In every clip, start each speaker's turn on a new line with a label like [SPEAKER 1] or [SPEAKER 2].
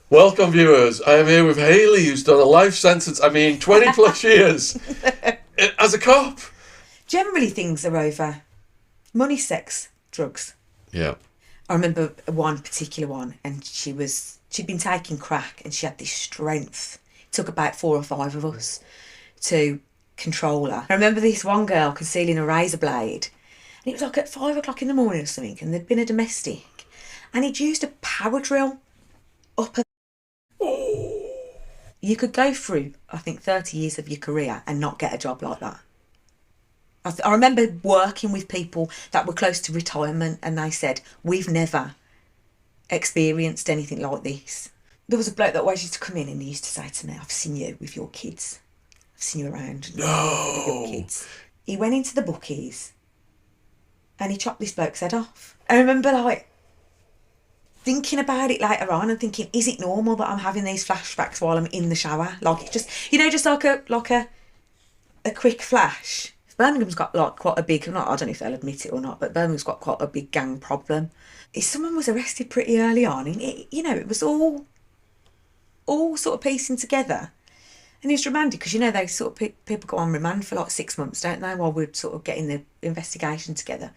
[SPEAKER 1] Welcome, viewers. I am here with Hayley, who's done a life sentence, 20 plus years as a cop.
[SPEAKER 2] Generally, things are over money, sex, drugs.
[SPEAKER 1] Yeah.
[SPEAKER 2] I remember one particular one, and she'd been taking crack, and she had this strength. It took about 4 or 5 of us to control her. I remember this one girl concealing a razor blade, and it was like at 5 o'clock in the morning or something, and there'd been a domestic, and he'd used a power drill up her. You could go through, I think, 30 years of your career and not get a job like that. I remember working with people that were close to retirement, and they said, we've never experienced anything like this. There was a bloke that always used to come in, and he used to say to me, I've seen you with your kids. I've seen you around with your kids. He went into the bookies and he chopped this bloke's head off. I remember thinking about it later on and thinking, is it normal that I'm having these flashbacks while I'm in the shower? Like, just like a quick flash. Birmingham's got quite a big, I don't know if they'll admit it or not, but Birmingham's got quite a big gang problem. Someone was arrested pretty early on, and it was all sort of piecing together. And it was remanded because, they sort of people go on remand for 6 months, don't they, while we're sort of getting the investigation together.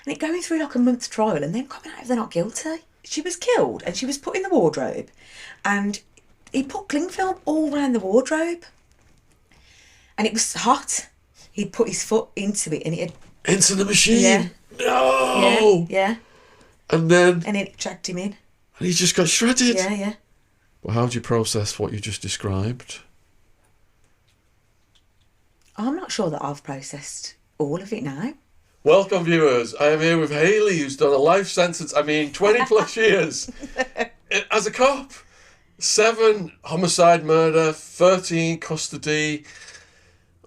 [SPEAKER 2] And it going through a month trial and then coming out if they're not guilty. She was killed and she was put in the wardrobe, and he put cling film all around the wardrobe. And it was hot. He'd put his foot into it and it had...
[SPEAKER 1] Into the machine?
[SPEAKER 2] Yeah.
[SPEAKER 1] No!
[SPEAKER 2] Yeah.
[SPEAKER 1] And then...
[SPEAKER 2] And it dragged him in.
[SPEAKER 1] And he just got shredded?
[SPEAKER 2] Yeah.
[SPEAKER 1] Well, how do you process what you just described?
[SPEAKER 2] I'm not sure that I've processed all of it now.
[SPEAKER 1] Welcome, viewers. I am here with Hayley, who's done a life sentence, 20 plus years as a cop. 7 homicide, murder, 13 custody.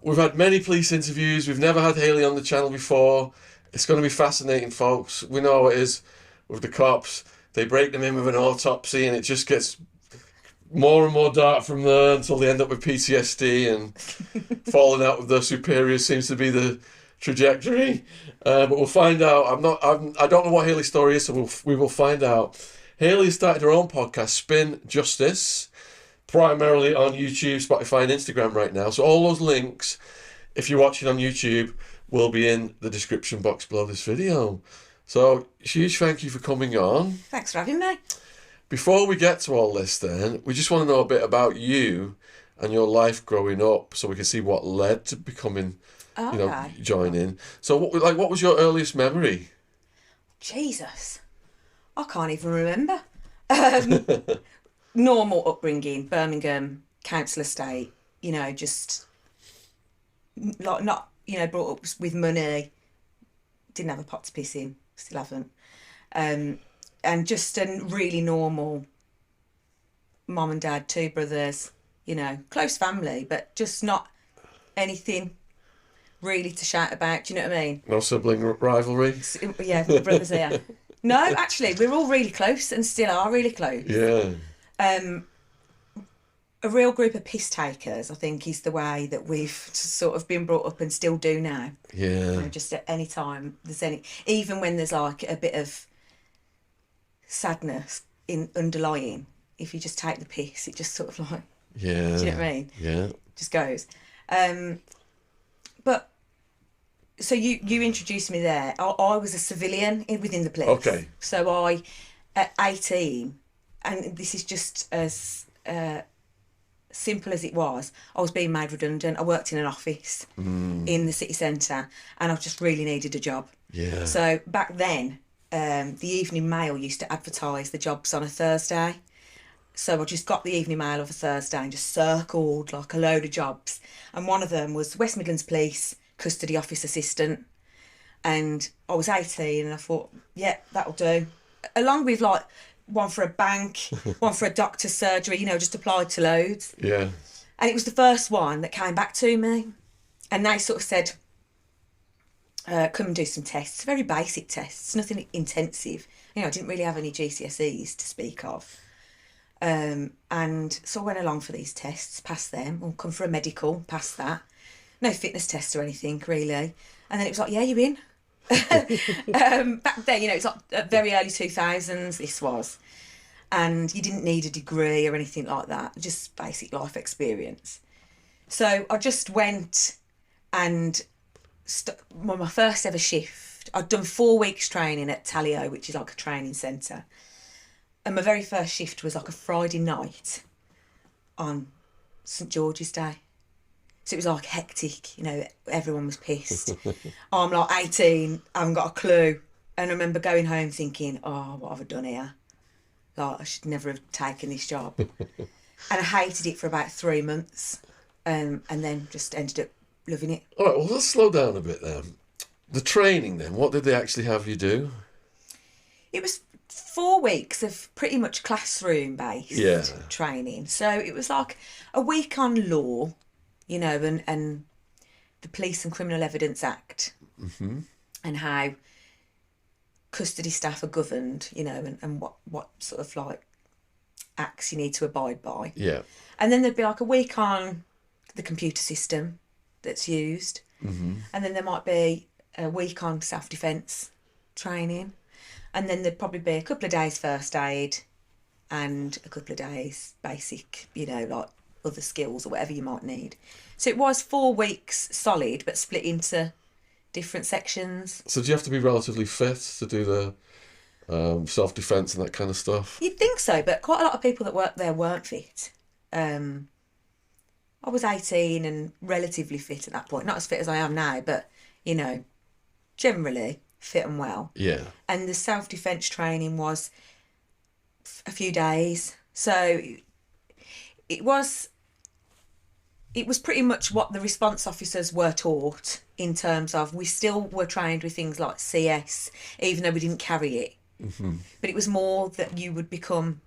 [SPEAKER 1] We've had many police interviews. We've never had Hayley on the channel before. It's going to be fascinating, folks. We know how it is with the cops. They break them in with an autopsy and it just gets more and more dark from there until they end up with PTSD and falling out with their superiors seems to be the trajectory. But we'll find out. I don't know what Hayley's story is, so we will find out. Hayley started her own podcast, Spin Justice, primarily on YouTube, Spotify and Instagram right now. So all those links, if you're watching on YouTube, will be in the description box below this video. So huge thank you for coming on.
[SPEAKER 2] Thanks for having me.
[SPEAKER 1] Before we get to all this then, we just want to know a bit about you and your life growing up so we can see what led to becoming, joining. So what was your earliest memory?
[SPEAKER 2] Jesus. I can't even remember. Normal upbringing, Birmingham, council estate, just not brought up with money, didn't have a pot to piss in, still haven't. And just a really normal mum and dad, 2 brothers, close family, but just not anything really to shout about, do you know what I mean?
[SPEAKER 1] No sibling rivalry?
[SPEAKER 2] Yeah, the brothers here. No, actually, we're all really close and still are really close.
[SPEAKER 1] Yeah.
[SPEAKER 2] A real group of piss takers, I think, is the way that we've sort of been brought up and still do now.
[SPEAKER 1] Yeah.
[SPEAKER 2] Just at any time even when there's a bit of sadness underlying, if you just take the piss, it just sort of
[SPEAKER 1] yeah.
[SPEAKER 2] Do you know what I mean?
[SPEAKER 1] Yeah.
[SPEAKER 2] Just goes. But so you introduced me there. I was a civilian within the police.
[SPEAKER 1] Okay.
[SPEAKER 2] So I, at 18, and this is just as simple as it was, I was being made redundant. I worked in an office in the city centre, and I just really needed a job.
[SPEAKER 1] Yeah.
[SPEAKER 2] So back then, the Evening Mail used to advertise the jobs on a Thursday. So I just got the Evening Mail of a Thursday and just circled a load of jobs. And one of them was West Midlands Police Custody Office Assistant. And I was 18 and I thought, yeah, that'll do. Along with one for a bank, one for a doctor's surgery, just applied to loads.
[SPEAKER 1] Yeah.
[SPEAKER 2] And it was the first one that came back to me. And they sort of said, come and do some tests, very basic tests, nothing intensive. I didn't really have any GCSEs to speak of. And so I went along for these tests, passed them, or come for a medical, passed that. No fitness test or anything, really. And then it was yeah, you're in. Back then, it's very early 2000s, this was. and you didn't need a degree or anything like that, just basic life experience. So I just went and my first ever shift, I'd done 4 weeks training at Talio, which is like a training centre. And my very first shift was like a Friday night on St George's Day. So it was like hectic, you know, everyone was pissed. I'm like 18, I haven't got a clue. And I remember going home thinking, oh, what have I done here? Like, I should never have taken this job. And I hated it for about 3 months, and then just ended up loving it.
[SPEAKER 1] All right, well, let's slow down a bit then. The training then, what did they actually have you do?
[SPEAKER 2] It was 4 weeks of pretty much classroom-based training. So it was like a week on law, you know, and the Police and Criminal Evidence Act, and how custody staff are governed, you know, and what sort of like acts you need to abide by.
[SPEAKER 1] Yeah.
[SPEAKER 2] And then there'd be like a week on the computer system that's used. And then there might be a week on self-defence training. And then there'd probably be a couple of days first aid and a couple of days basic, you know, like other skills or whatever you might need. So it was 4 weeks solid, but split into different sections.
[SPEAKER 1] So do you have to be relatively fit to do the self-defence and that kind of stuff?
[SPEAKER 2] You'd think so, but quite a lot of people that worked there weren't fit. I was 18 and relatively fit at that point. Not as fit as I am now, but, you know, generally fit and well.
[SPEAKER 1] Yeah.
[SPEAKER 2] And the self-defence training was a few days. So it was pretty much what the response officers were taught, in terms of we still were trained with things like CS, even though we didn't carry it. But it was more that you would become,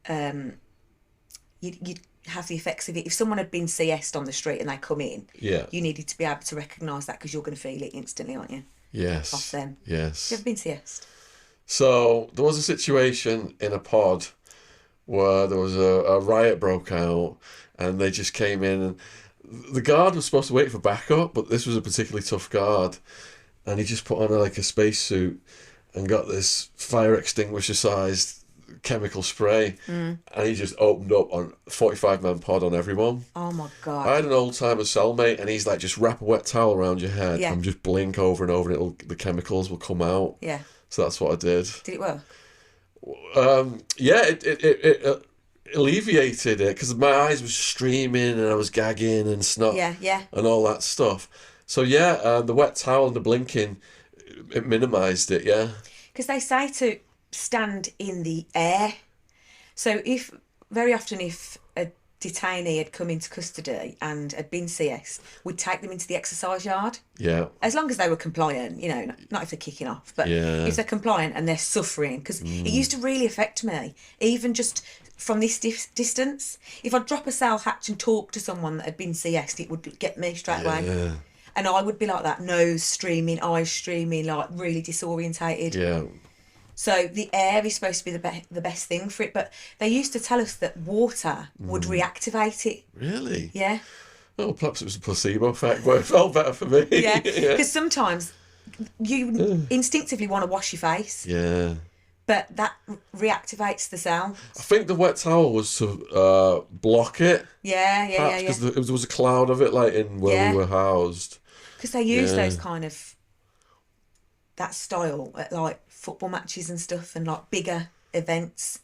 [SPEAKER 2] you'd have the effects of it. If someone had been CS'd on the street and they come in, you needed to be able to recognise that, because you're going to feel it instantly, aren't you?
[SPEAKER 1] Yes.
[SPEAKER 2] Off them.
[SPEAKER 1] Yes.
[SPEAKER 2] Have you ever been CS'd?
[SPEAKER 1] So there was a situation in a pod where there was a riot broke out, and they just came in, and the guard was supposed to wait for backup, but this was a particularly tough guard, and he just put on like a spacesuit and got this fire extinguisher sized chemical spray, and he just opened up on 45-man pod on everyone.
[SPEAKER 2] Oh my God.
[SPEAKER 1] I had an old timer cellmate, and he's like, just wrap a wet towel around your head and just blink over and over, and the chemicals will come out.
[SPEAKER 2] Yeah.
[SPEAKER 1] So that's what I did.
[SPEAKER 2] Did it work?
[SPEAKER 1] Yeah, it alleviated it, because my eyes were streaming and I was gagging and snot and all that stuff. So the wet towel and the blinking, it minimised it,
[SPEAKER 2] Because they say to stand in the air. So very often if a detainee had come into custody and had been CS, we'd take them into the exercise yard.
[SPEAKER 1] Yeah.
[SPEAKER 2] As long as they were compliant, you know, not if they're kicking off, but if they're compliant and they're suffering, because it used to really affect me, even just from this distance. If I'd drop a cell hatch and talk to someone that had been CS'd, it would get me straight away. And I would be like that, nose streaming, eyes streaming, like really disorientated.
[SPEAKER 1] Yeah.
[SPEAKER 2] So the air is supposed to be the best thing for it, but they used to tell us that water would reactivate it.
[SPEAKER 1] Really?
[SPEAKER 2] Yeah.
[SPEAKER 1] Oh, perhaps it was a placebo effect, but it felt better for me.
[SPEAKER 2] Yeah, because sometimes you instinctively want to wash your face.
[SPEAKER 1] Yeah.
[SPEAKER 2] But that reactivates the cell.
[SPEAKER 1] I think the wet towel was to block it.
[SPEAKER 2] Yeah.
[SPEAKER 1] Because there was a cloud of it, like in where we were housed.
[SPEAKER 2] Because they use those kind of, that style at like football matches and stuff, and like bigger events.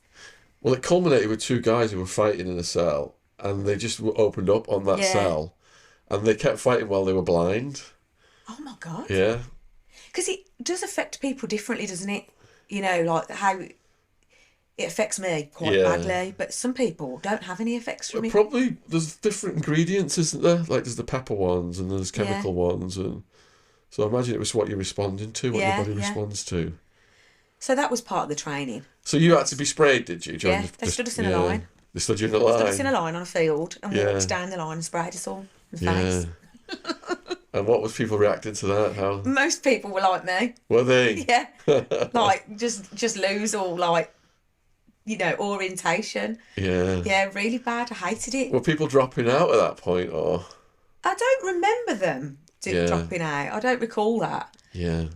[SPEAKER 2] Well,
[SPEAKER 1] it culminated with 2 guys who were fighting in a cell, and they just opened up on that cell, and they kept fighting while they were blind.
[SPEAKER 2] Oh my God.
[SPEAKER 1] Yeah.
[SPEAKER 2] Because it does affect people differently, doesn't it? You know, like how it affects me quite badly, but some people don't have any effects from it.
[SPEAKER 1] Probably there's different ingredients, isn't there? Like there's the pepper ones and there's chemical ones, and so I imagine it was what you're responding to, what your body responds to.
[SPEAKER 2] So that was part of the training.
[SPEAKER 1] So you had to be sprayed, did you?
[SPEAKER 2] They stood us in a line.
[SPEAKER 1] They stood you in a line.
[SPEAKER 2] Stood us in a line on a field and walked down the line and sprayed us all in the face.
[SPEAKER 1] And what was people reacting to that? How?
[SPEAKER 2] Most people were like me.
[SPEAKER 1] Were they?
[SPEAKER 2] Yeah. Like just lose all, like, you know, orientation.
[SPEAKER 1] Yeah.
[SPEAKER 2] Yeah, really bad. I hated it.
[SPEAKER 1] Were people dropping out at that point, or?
[SPEAKER 2] I don't remember them dropping out. I don't recall that.
[SPEAKER 1] Yeah.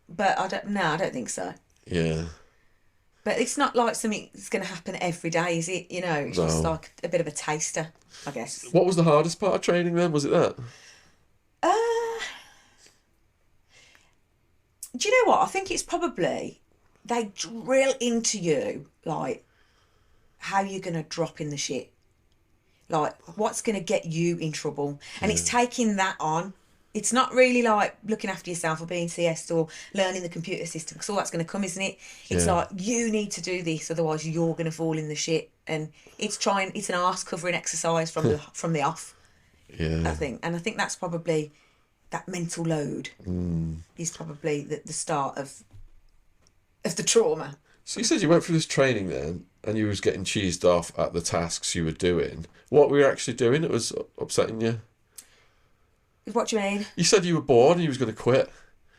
[SPEAKER 2] But I don't think so.
[SPEAKER 1] Yeah.
[SPEAKER 2] But it's not like something that's going to happen every day, is it? You know, it's just
[SPEAKER 1] No.
[SPEAKER 2] like a bit of a taster, I guess.
[SPEAKER 1] What was the hardest part of training then? Was it that?
[SPEAKER 2] Do you know what? I think it's probably they drill into you like how you're going to drop in the shit, like what's going to get you in trouble, and it's taking that on. It's not really like looking after yourself or being CS or learning the computer system, because all that's going to come, isn't it? It's
[SPEAKER 1] Yeah.
[SPEAKER 2] like you need to do this, otherwise you're going to fall in the shit. And it's an arse covering exercise from the off.
[SPEAKER 1] Yeah.
[SPEAKER 2] I think that's probably that mental load is probably the start of the trauma.
[SPEAKER 1] So you said you went through this training then, and you was getting cheesed off at the tasks you were doing. What were you actually doing that was upsetting you?
[SPEAKER 2] What do you mean?
[SPEAKER 1] You said you were bored and you was going to quit.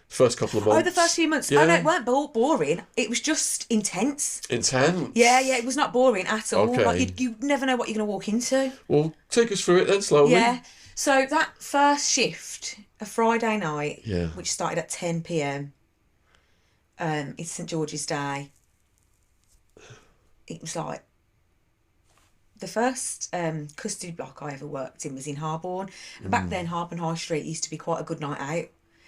[SPEAKER 1] First couple of months.
[SPEAKER 2] Oh, the first few months.
[SPEAKER 1] Yeah.
[SPEAKER 2] Oh no, it weren't boring. It was just intense.
[SPEAKER 1] Intense.
[SPEAKER 2] Yeah, it was not boring at all.
[SPEAKER 1] Okay.
[SPEAKER 2] Like you never know what you're going to walk into.
[SPEAKER 1] Well, take us through it then slowly.
[SPEAKER 2] Yeah. So that first shift, a Friday night,
[SPEAKER 1] Yeah.
[SPEAKER 2] which started at 10 p.m. It's St George's Day. It was like the first custody block I ever worked in was in Harborne. And back then, Harborne High Street used to be quite a good night out.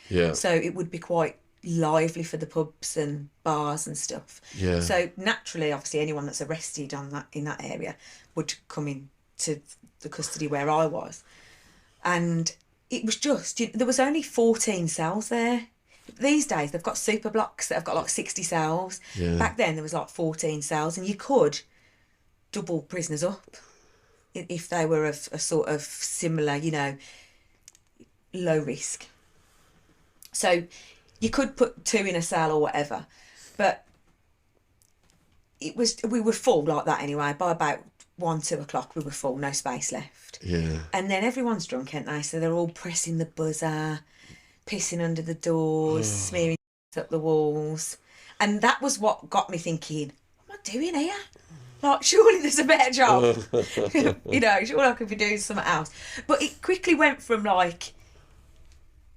[SPEAKER 1] Yeah.
[SPEAKER 2] So it would be quite lively for the pubs and bars and stuff.
[SPEAKER 1] Yeah.
[SPEAKER 2] So naturally, obviously, anyone that's arrested in that area would come in to the custody where I was. And it was just, there was only 14 cells there. These days, they've got super blocks that have got like 60 cells.
[SPEAKER 1] Yeah.
[SPEAKER 2] Back then, there was like 14 cells, and you could double prisoners up if they were of a sort of similar, low risk. So you could put 2 in a cell or whatever, but we were full like that anyway. By about 1-2 o'clock, we were full, no space left.
[SPEAKER 1] Yeah.
[SPEAKER 2] And then everyone's drunk, ain't they? So they're all pressing the buzzer, pissing under the doors, smearing up the walls. And that was what got me thinking, what am I doing here? Like, surely there's a better job. Surely I could be doing something else. But it quickly went from like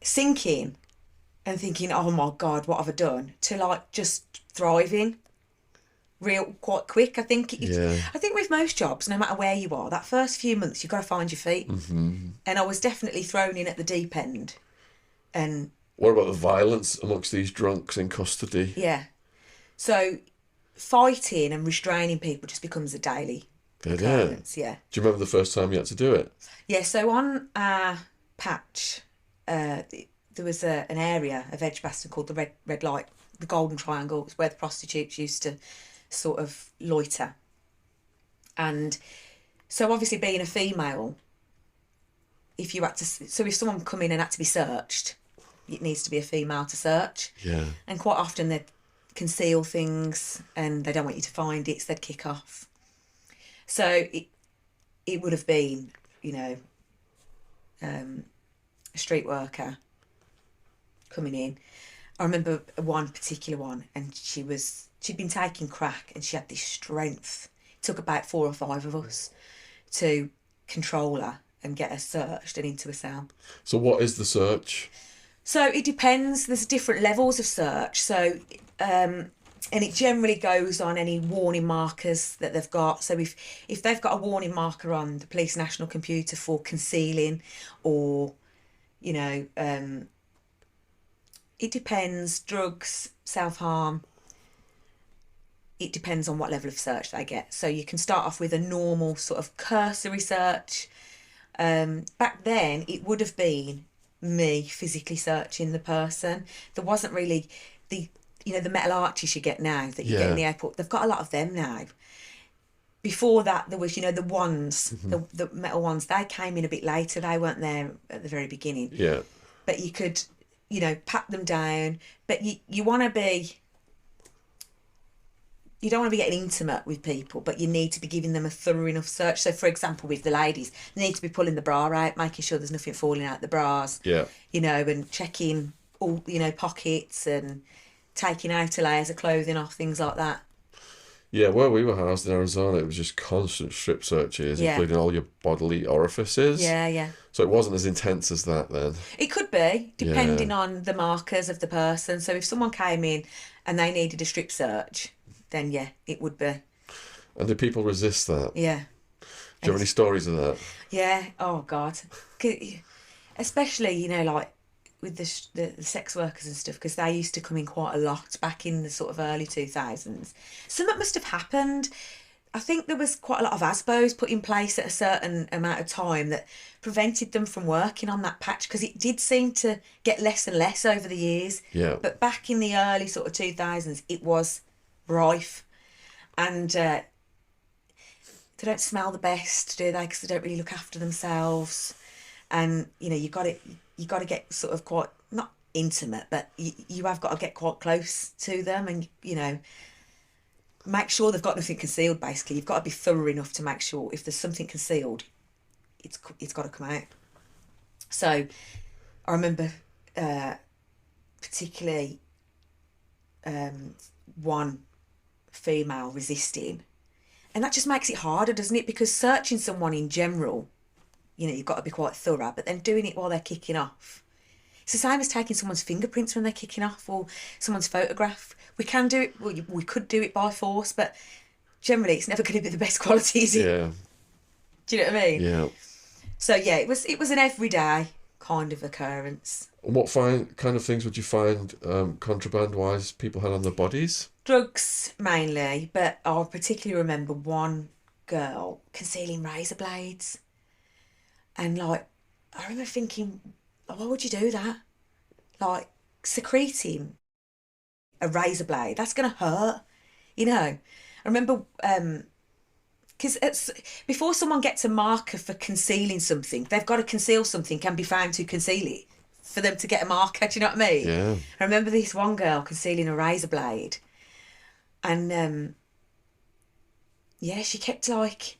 [SPEAKER 2] sinking and thinking, oh my God, what have I done? To like just thriving quite quick. I think with most jobs, no matter where you are, that first few months you've got to find your feet. Mm-hmm. And I was definitely thrown in at the deep end. And
[SPEAKER 1] what about the violence amongst these drunks in custody?
[SPEAKER 2] Yeah. So fighting and restraining people just becomes a daily occurrence. Yeah.
[SPEAKER 1] Do you remember the first time you had to do it?
[SPEAKER 2] Yeah, so on our patch, there was an area of Edgbaston called the Red Light, the Golden Triangle. It was where the prostitutes used to sort of loiter. And so obviously being a female, if someone come in and had to be searched, it needs to be a female to search.
[SPEAKER 1] Yeah.
[SPEAKER 2] And quite often they'd conceal things and they don't want you to find it, so they'd kick off. So it would have been, a street worker coming in. I remember one particular one, and she'd been taking crack, and she had this strength. It took about 4 or 5 of us to control her and get her searched and into a cell.
[SPEAKER 1] So what is the search?
[SPEAKER 2] So it depends. There's different levels of search. So, and it generally goes on any warning markers that they've got. So if they've got a warning marker on the police national computer for concealing, or, it depends, drugs, self-harm, it depends on what level of search they get. So you can start off with a normal sort of cursory search. Back then, it would have been me physically searching the person. There wasn't really the metal arches you get now that you get in the airport. They've got a lot of them now. Before that, there was, the wands, the metal wands. They came in a bit later. They weren't there at the very beginning.
[SPEAKER 1] Yeah.
[SPEAKER 2] But you could, pat them down. But you want to be... You don't want to be getting intimate with people, but you need to be giving them a thorough enough search. So, for example, with the ladies, they need to be pulling the bra out, making sure there's nothing falling out the bras.
[SPEAKER 1] Yeah.
[SPEAKER 2] And checking all, pockets and taking outer layers of clothing off, things like that.
[SPEAKER 1] Yeah, where we were housed in Arizona, it was just constant strip searches, including all your bodily orifices.
[SPEAKER 2] Yeah, yeah.
[SPEAKER 1] So it wasn't as intense as that then.
[SPEAKER 2] It could be, depending on the markers of the person. So if someone came in and they needed a strip search, then yeah, it would be.
[SPEAKER 1] And do people resist that?
[SPEAKER 2] Yeah.
[SPEAKER 1] Do you have any stories of that?
[SPEAKER 2] Yeah. Oh God. Especially, you know, like with the sex workers and stuff, because they used to come in quite a lot back in the sort of early 2000s. Something must have happened. I think there was quite a lot of ASBOs put in place at a certain amount of time that prevented them from working on that patch, because it did seem to get less and less over the years.
[SPEAKER 1] Yeah.
[SPEAKER 2] But back in the early sort of 2000s, it was rife. And they don't smell the best, do they? Because they don't really look after themselves. And, you know, you got to get sort of quite, not intimate, but you have got to get quite close to them and, you know, make sure they've got nothing concealed, basically. You've got to be thorough enough to make sure if there's something concealed, it's got to come out. So I remember particularly one female resisting. And that just makes it harder, doesn't it? Because searching someone in general, you know, you've got to be quite thorough, but then doing it while they're kicking off. It's the same as taking someone's fingerprints when they're kicking off, or someone's photograph. We can do it, well, we could do it by force, but generally it's never going to be the best quality, is it?
[SPEAKER 1] Yeah.
[SPEAKER 2] Do you know what I mean?
[SPEAKER 1] Yeah.
[SPEAKER 2] So yeah, it was an everyday kind of occurrence.
[SPEAKER 1] What kind of things would you find contraband-wise people had on their bodies?
[SPEAKER 2] Drugs mainly, but I particularly remember one girl concealing razor blades. And like, I remember thinking, why would you do that? Like, secreting a razor blade, that's going to hurt, you know. I remember, because before someone gets a marker for concealing something, they've got to conceal something and be found to conceal it for them to get a marker, do you know what I mean?
[SPEAKER 1] Yeah.
[SPEAKER 2] I remember this one girl concealing a razor blade, and yeah, she kept like,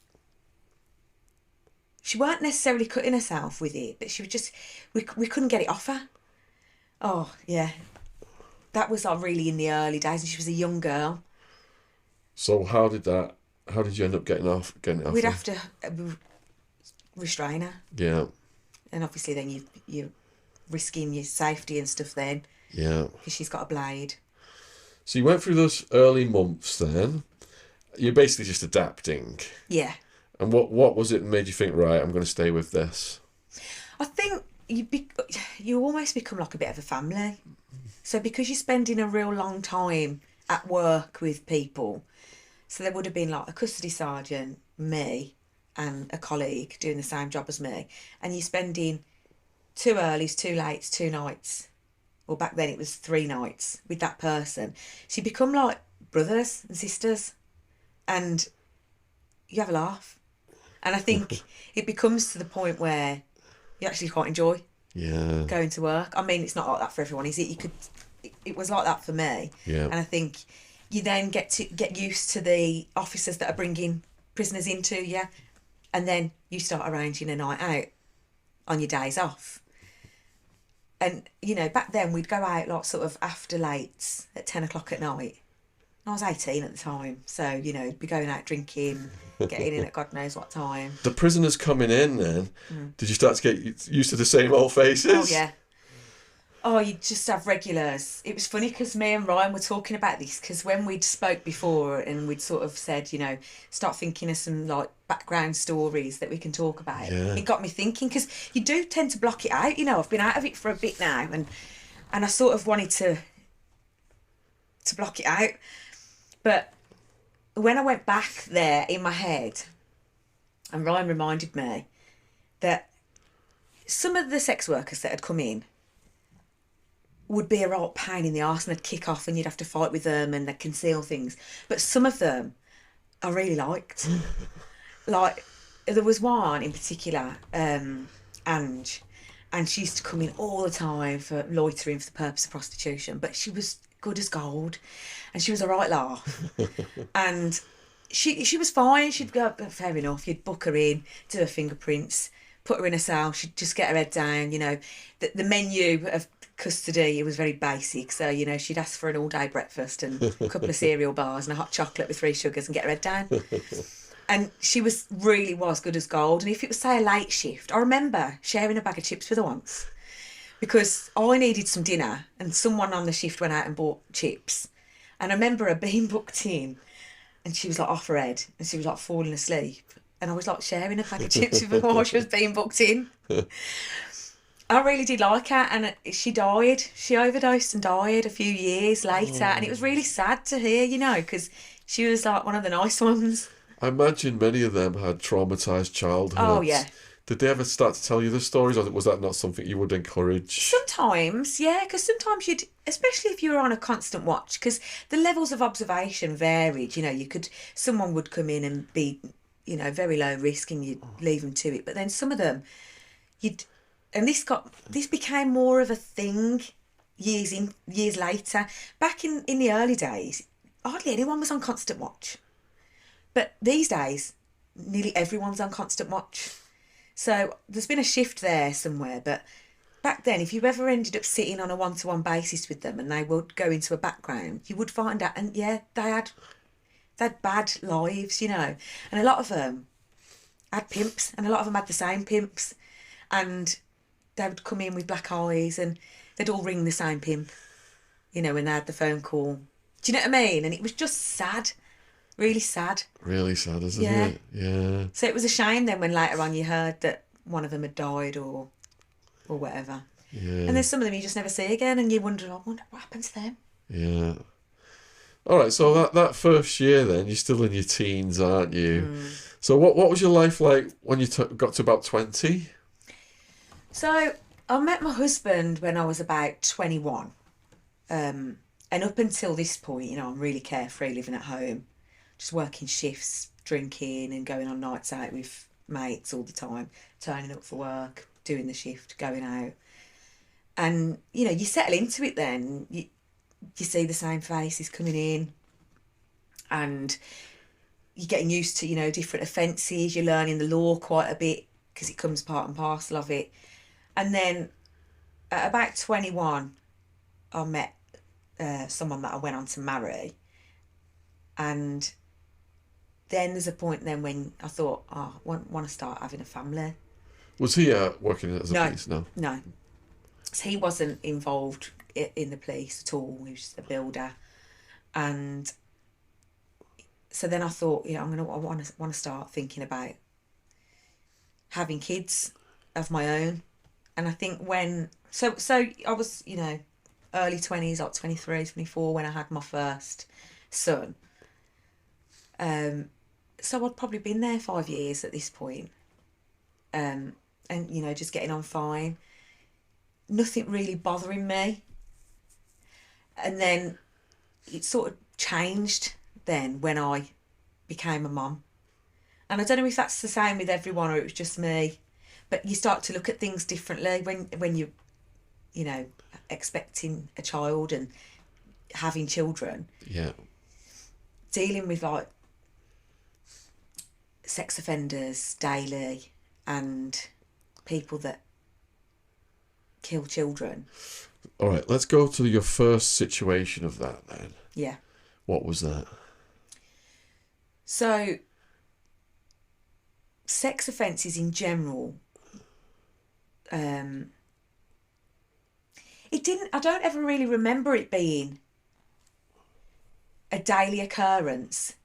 [SPEAKER 2] she weren't necessarily cutting herself with it, but she was just, we couldn't get it off her. Oh, yeah. That was like really in the early days, and she was a young girl.
[SPEAKER 1] So how did you end up getting it off?
[SPEAKER 2] We'd have to restrain her.
[SPEAKER 1] Yeah.
[SPEAKER 2] And obviously then you're risking your safety and stuff then.
[SPEAKER 1] Yeah.
[SPEAKER 2] Because she's got a blade.
[SPEAKER 1] So you went through those early months then. You're basically just adapting.
[SPEAKER 2] Yeah.
[SPEAKER 1] And what was it that made you think, right, I'm going to stay with this?
[SPEAKER 2] I think you almost become like a bit of a family. So because you're spending a real long time at work with people, so there would have been like a custody sergeant, me, and a colleague doing the same job as me, and you're spending 2 earlys, 2 lates, 2 nights, well back then it was 3 nights with that person. So you become like brothers and sisters, and you have a laugh. And I think it becomes to the point where you actually quite enjoy going to work. I mean, it's not like that for everyone, is it? It was like that for me.
[SPEAKER 1] Yeah.
[SPEAKER 2] And I think you then get used to the officers that are bringing prisoners into you, and then you start arranging a night out on your days off. And, you know, back then we'd go out like sort of after lates at 10 o'clock at night. I was 18 at the time, so, you know, be going out drinking, getting in at God knows what time.
[SPEAKER 1] The prisoners coming in then, did you start to get used to the same old faces?
[SPEAKER 2] Oh, yeah. Oh, you just have regulars. It was funny because me and Ryan were talking about this, because when we'd spoke before and we'd sort of said, you know, start thinking of some like background stories that we can talk about.
[SPEAKER 1] Yeah.
[SPEAKER 2] It got me thinking, because you do tend to block it out. You know, I've been out of it for a bit now, and I sort of wanted to block it out. But when I went back there in my head, and Ryan reminded me that some of the sex workers that had come in would be a right pain in the arse, and they'd kick off and you'd have to fight with them and they'd conceal things. But some of them I really liked. Like, there was one in particular, Ange, and she used to come in all the time for loitering for the purpose of prostitution, but she was good as gold, and she was a right laugh. And she was fine. She'd go, fair enough, you'd book her in, do her fingerprints, put her in a cell, she'd just get her head down, you know. The menu of custody, it was very basic, so, you know, she'd ask for an all-day breakfast and a couple of cereal bars and a hot chocolate with 3 sugars and get her head down. And she really was good as gold. And if it was, say, a late shift, I remember sharing a bag of chips with her once, because I needed some dinner and someone on the shift went out and bought chips. And I remember her being booked in and she was like off her head, and she was like falling asleep, and I was like sharing a bag of chips with her while she was being booked in. I really did like her, and she died. She overdosed and died a few years later, and it was really sad to hear, you know, because she was like one of the nice ones.
[SPEAKER 1] I imagine many of them had traumatised childhoods.
[SPEAKER 2] Oh, yeah.
[SPEAKER 1] Did they ever start to tell you the stories, or was that not something you would encourage?
[SPEAKER 2] Sometimes, yeah, because sometimes you'd, especially if you were on a constant watch, because the levels of observation varied. You know, someone would come in and be, you know, very low risk, and you'd leave them to it. But then some of them, and this became more of a thing years later. Back in the early days, hardly anyone was on constant watch. But these days, nearly everyone's on constant watch. So there's been a shift there somewhere. But back then, if you ever ended up sitting on a one-to-one basis with them and they would go into a background, you would find out, and yeah, they had bad lives, you know. And a lot of them had pimps, and a lot of them had the same pimps. And they would come in with black eyes, and they'd all ring the same pimp, you know, when they had the phone call. Do you know what I mean? And it was just sad. Really sad.
[SPEAKER 1] Really sad, isn't it? Yeah.
[SPEAKER 2] So it was a shame then when later on you heard that one of them had died or whatever.
[SPEAKER 1] Yeah.
[SPEAKER 2] And there's some of them you just never see again, and you wonder, I wonder what happened to them.
[SPEAKER 1] Yeah. All right, so that first year then, you're still in your teens, aren't you? So what was your life like when you got to about 20?
[SPEAKER 2] So I met my husband when I was about 21. And up until this point, you know, I'm really carefree, living at home. Just working shifts, drinking and going on nights out with mates all the time, turning up for work, doing the shift, going out. And, you know, you settle into it then. You see the same faces coming in, and you're getting used to, you know, different offences. You're learning the law quite a bit because it comes part and parcel of it. And then at about 21, I met someone that I went on to marry. And then there's a point then when I thought, I want to start having a family.
[SPEAKER 1] Was he working as a police?
[SPEAKER 2] No. So he wasn't involved in the police at all. He was just a builder. And so then I thought, I want to start thinking about having kids of my own. And I think so I was, you know, early 20s, like 23, 24, when I had my first son. So I'd probably been there 5 years at this point. And, you know, just getting on fine. Nothing really bothering me. And then it sort of changed then when I became a mum. And I don't know if that's the same with everyone or it was just me. But you start to look at things differently when you know, expecting a child and having children.
[SPEAKER 1] Yeah.
[SPEAKER 2] Dealing with, like, sex offenders daily and people that kill children.
[SPEAKER 1] All right, let's go to your first situation of that then.
[SPEAKER 2] Yeah.
[SPEAKER 1] What was that?
[SPEAKER 2] So, sex offences in general, I don't ever really remember it being a daily occurrence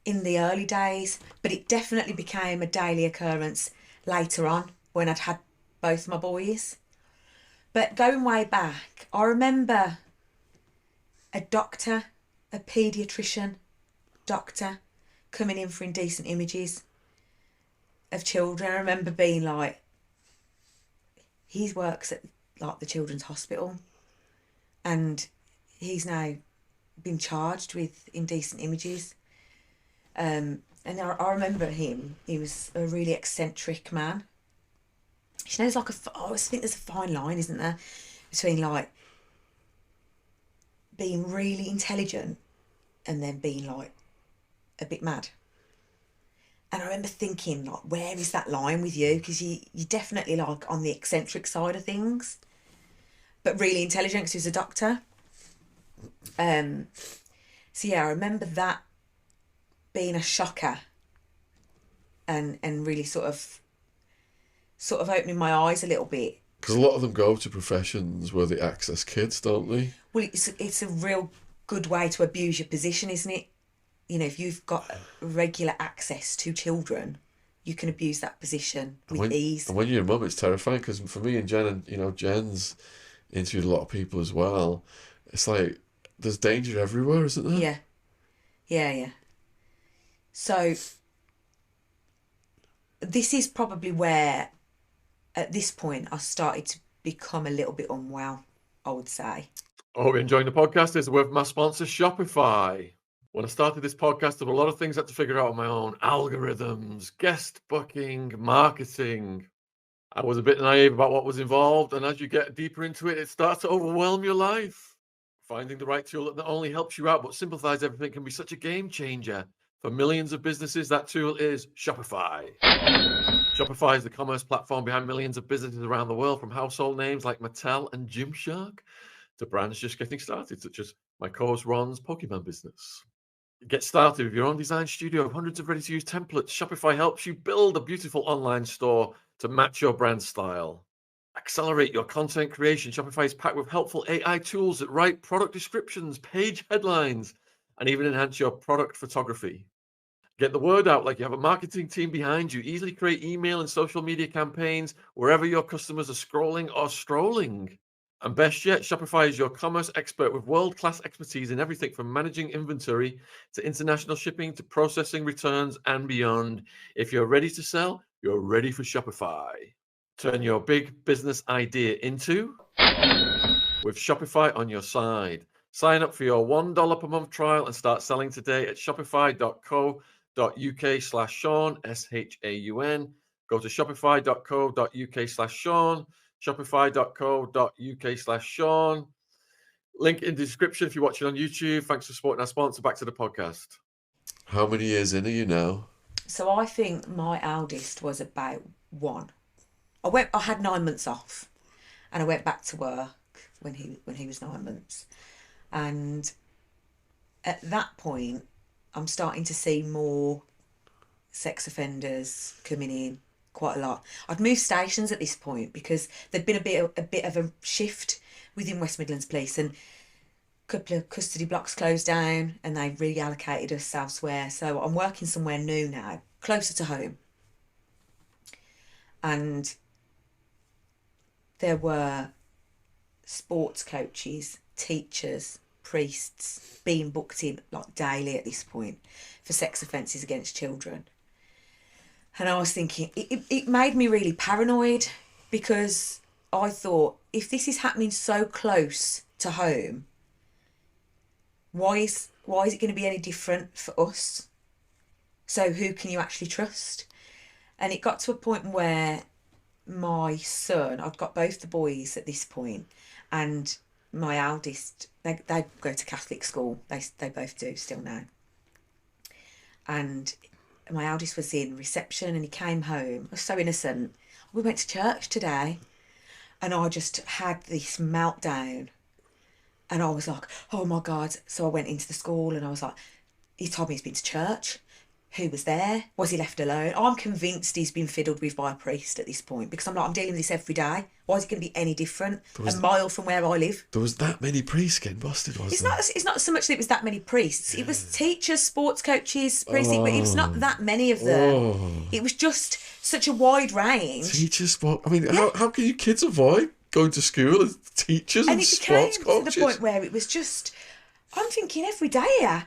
[SPEAKER 2] in the early days, but it definitely became a daily occurrence later on when I'd had both my boys. But going way back, I remember a doctor, a paediatrician doctor, coming in for indecent images of children. I remember being like, he works at like the children's hospital and he's now been charged with indecent images. And I remember him, he was a really eccentric man. You know, there's like I always think there's a fine line, isn't there, between like being really intelligent and then being like a bit mad. And I remember thinking, like, where is that line with you? Because you're definitely like on the eccentric side of things, but really intelligent because he's a doctor. So yeah, I remember that being a shocker and really sort of opening my eyes a little bit.
[SPEAKER 1] Because a lot of them go to professions where they access kids, don't they?
[SPEAKER 2] Well, it's a real good way to abuse your position, isn't it? you know, if you've got regular access to children, you can abuse that position with ease.
[SPEAKER 1] And when you're a mum, it's terrifying because for me and Jen, and Jen's interviewed a lot of people as well. It's like there's danger everywhere, isn't there?
[SPEAKER 2] Yeah, yeah, yeah. So this is probably where, at this point, I started to become a little bit unwell, I would say.
[SPEAKER 1] I hope you're enjoying the podcast. It's with my sponsor, Shopify. When I started this podcast, there were a lot of things I had to figure out on my own. Algorithms, guest booking, marketing. I was a bit naive about what was involved, and as you get deeper into it, it starts to overwhelm your life. Finding the right tool that not only helps you out, but simplifies everything can be such a game changer. For millions of businesses, that tool is Shopify. Shopify is the commerce platform behind millions of businesses around the world, from household names like Mattel and Gymshark to brands just getting started, such as my co-host Ron's Pokemon business. Get started with your own design studio of hundreds of ready-to-use templates. Shopify helps you build a beautiful online store to match your brand style. Accelerate your content creation. Shopify is packed with helpful AI tools that write product descriptions, page headlines, and even enhance your product photography. Get the word out like you have a marketing team behind you. Easily create email and social media campaigns wherever your customers are scrolling or strolling. And best yet, Shopify is your commerce expert with world-class expertise in everything from managing inventory to international shipping to processing returns and beyond. If you're ready to sell, you're ready for Shopify. Turn your big business idea into with Shopify on your side. Sign up for your $1 per month trial and start selling today at shopify.co.uk/Shaun, SHAUN. Go to shopify.co.uk/Shaun, shopify.co.uk/Shaun. Link in the description if you're watching on YouTube. Thanks for supporting our sponsor. Back to the podcast. How many years in are you now?
[SPEAKER 2] So I think my eldest was about 1. I had 9 months off, and I went back to work when he was 9 months, and at that point, I'm starting to see more sex offenders coming in quite a lot. I'd moved stations at this point because there'd been a bit of a shift within West Midlands Police, and a couple of custody blocks closed down, and they reallocated us elsewhere. So I'm working somewhere new now, closer to home, and there were sports coaches, teachers, priests being booked in like daily at this point for sex offences against children. And I was thinking, it made me really paranoid, because I thought, if this is happening so close to home, why is it going to be any different for us? So who can you actually trust? And it got to a point where my son, I'd got both the boys at this point, and my eldest, they go to Catholic school. They both do still now. And my eldest was in reception, and he came home. I was so innocent. We went to church today, and I just had this meltdown. And I was like, oh my God. So I went into the school, and I was like, he told me he's been to church. Who was there? Was he left alone? I'm convinced he's been fiddled with by a priest at this point, because I'm dealing with this every day. Why is it going to be any different a mile from where I live?
[SPEAKER 1] There was that many priests getting busted, wasn't there?
[SPEAKER 2] It's not so much that it was that many priests. Yeah. It was teachers, sports coaches, priests. It was not that many of them. It was just such a wide range.
[SPEAKER 1] Teachers, I mean, yeah. how can you kids avoid going to school as teachers and sports coaches?
[SPEAKER 2] And it became to the point where it was just, I'm thinking every day,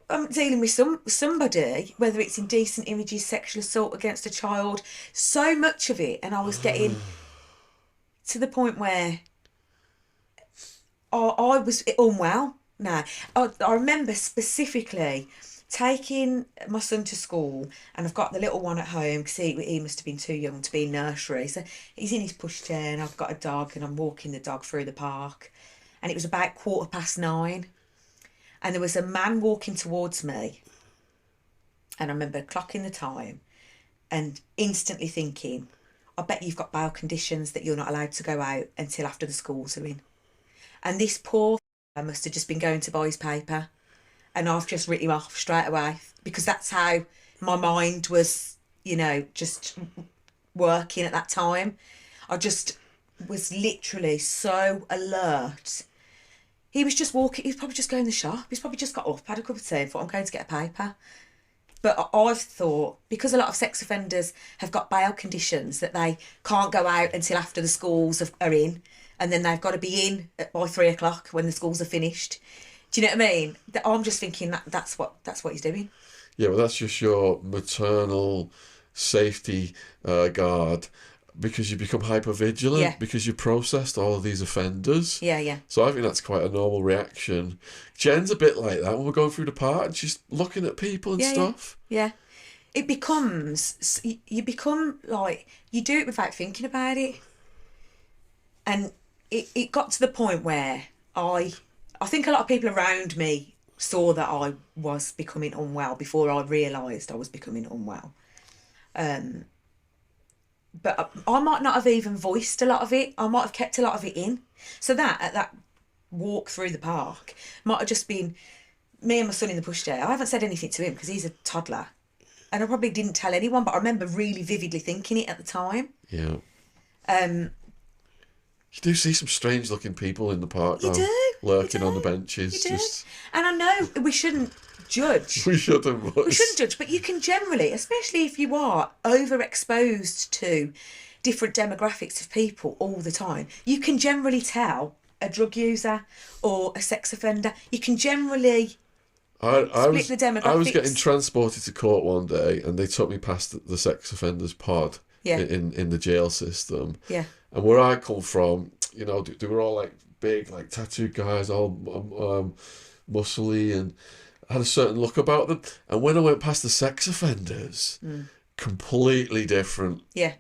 [SPEAKER 2] I'm dealing with somebody, whether it's indecent images, sexual assault against a child, so much of it. And I was getting to the point where I was unwell. Now, I remember specifically taking my son to school, and I've got the little one at home because he must have been too young to be in nursery. So he's in his pushchair, and I've got a dog, and I'm walking the dog through the park. And it was about 9:15. And there was a man walking towards me, and I remember clocking the time and instantly thinking, I bet you've got bail conditions that you're not allowed to go out until after the schools are in. And this poor must have just been going to buy his paper, and I've just written him off straight away, because that's how my mind was, just working at that time. I just was literally so alert. He was just walking. He was probably just going to the shop. He's probably just got up, had a cup of tea, and thought, I'm going to get a paper. But I've thought, because a lot of sex offenders have got bail conditions that they can't go out until after the schools are in, and then they've got to be in by 3 o'clock when the schools are finished. Do you know what I mean? I'm just thinking that's what he's doing.
[SPEAKER 1] Yeah, well, that's just your maternal safety guard, because you become hypervigilant because you processed all of these offenders.
[SPEAKER 2] Yeah, yeah.
[SPEAKER 1] So I think that's quite a normal reaction. Jen's a bit like that when we're going through the park and she's looking at people and stuff.
[SPEAKER 2] Yeah. It becomes, you become like, you do it without thinking about it. And it got to the point where I think a lot of people around me saw that I was becoming unwell before I realised I was becoming unwell. But I might not have even voiced a lot of it. I might have kept a lot of it in. So that walk through the park might have just been me and my son in the pushchair. I haven't said anything to him because he's a toddler. And I probably didn't tell anyone, but I remember really vividly thinking it at the time.
[SPEAKER 1] Yeah. You do see some strange looking people in the park, though.
[SPEAKER 2] You do.
[SPEAKER 1] Lurking on the benches.
[SPEAKER 2] You do. And I know we shouldn't judge.
[SPEAKER 1] We shouldn't.
[SPEAKER 2] We shouldn't judge, but you can generally, especially if you are overexposed to different demographics of people all the time, you can generally tell a drug user or a sex offender. You can generally split the demographics.
[SPEAKER 1] I was getting transported to court one day and they took me past the sex offenders pod in the jail system.
[SPEAKER 2] Yeah.
[SPEAKER 1] And where I come from, you know, they were all like big, like tattooed guys, all muscly, and had a certain look about them. And when I went past the sex offenders, completely different.
[SPEAKER 2] Yeah.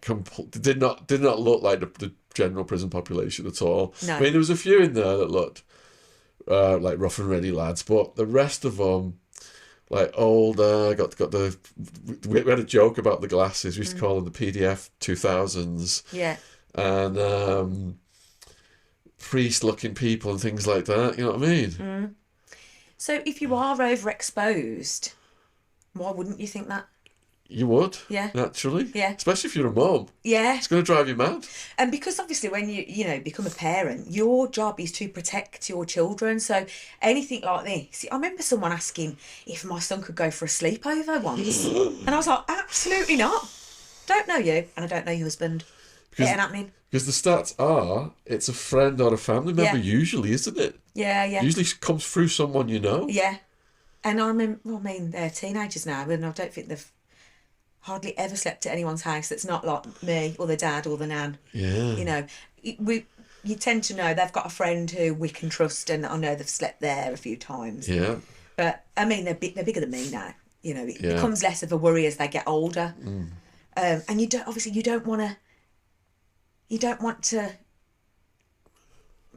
[SPEAKER 1] Did not look like the general prison population at all.
[SPEAKER 2] No.
[SPEAKER 1] I mean, there was a few in there that looked like rough and ready lads, but the rest of them, like older, we had a joke about the glasses. We used to call them the PDF 2000s.
[SPEAKER 2] Yeah.
[SPEAKER 1] And priest-looking people and things like that. You know what I mean?
[SPEAKER 2] So if you are overexposed, why wouldn't you think that?
[SPEAKER 1] You would.
[SPEAKER 2] Yeah.
[SPEAKER 1] Naturally.
[SPEAKER 2] Yeah.
[SPEAKER 1] Especially if you're a mum.
[SPEAKER 2] Yeah.
[SPEAKER 1] It's going to drive you mad.
[SPEAKER 2] And because obviously when you become a parent, your job is to protect your children. So anything like this, I remember someone asking if my son could go for a sleepover once. And I was like, absolutely not. Don't know you, and I don't know your husband. It ain't happening.
[SPEAKER 1] Because the stats are, it's a friend or a family member usually, isn't it?
[SPEAKER 2] Yeah, yeah.
[SPEAKER 1] Usually comes through someone you know.
[SPEAKER 2] Yeah. And I remember, they're teenagers now, and I don't think they've hardly ever slept at anyone's house that's not like me or the dad or the nan.
[SPEAKER 1] Yeah.
[SPEAKER 2] You know, you tend to know they've got a friend who we can trust, and I know they've slept there a few times.
[SPEAKER 1] Yeah.
[SPEAKER 2] But I mean, they're bigger than me now. You know, it becomes less of a worry as they get older. And you don't want to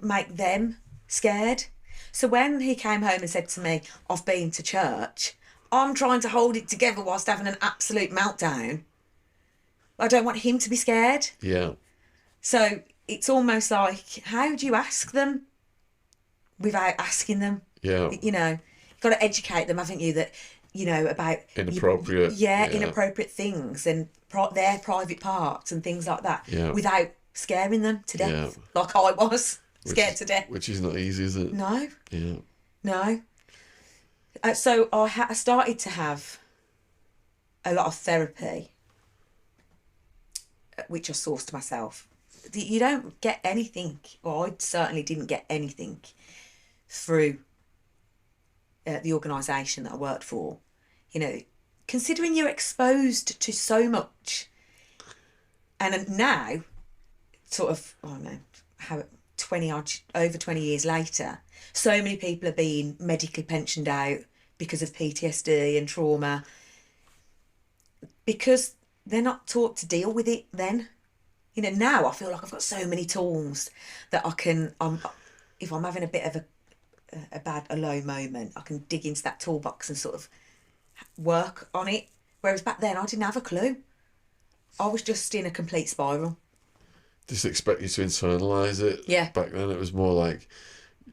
[SPEAKER 2] make them scared. So when he came home and said to me, I've been to church, I'm trying to hold it together whilst having an absolute meltdown. I don't want him to be scared.
[SPEAKER 1] Yeah.
[SPEAKER 2] So it's almost like, how do you ask them without asking them?
[SPEAKER 1] Yeah.
[SPEAKER 2] You know, you've got to educate them, haven't you, that, you know, about...
[SPEAKER 1] Inappropriate.
[SPEAKER 2] Inappropriate things and their private parts and things like that without scaring them to death, like I was scared to death.
[SPEAKER 1] Which is not easy, is it?
[SPEAKER 2] No.
[SPEAKER 1] Yeah.
[SPEAKER 2] No. So I started to have a lot of therapy, which I sourced myself. You don't get anything, or I certainly didn't get anything through the organisation that I worked for. You know, considering you're exposed to so much, and now, sort of, I don't know, over 20 years later, so many people are being medically pensioned out because of PTSD and trauma, because they're not taught to deal with it then. You know, now I feel like I've got so many tools that I can, if I'm having a bit of a low moment, I can dig into that toolbox and sort of work on it. Whereas back then I didn't have a clue. I was just in a complete spiral.
[SPEAKER 1] Just expect you to internalise it.
[SPEAKER 2] Yeah.
[SPEAKER 1] Back then it was more like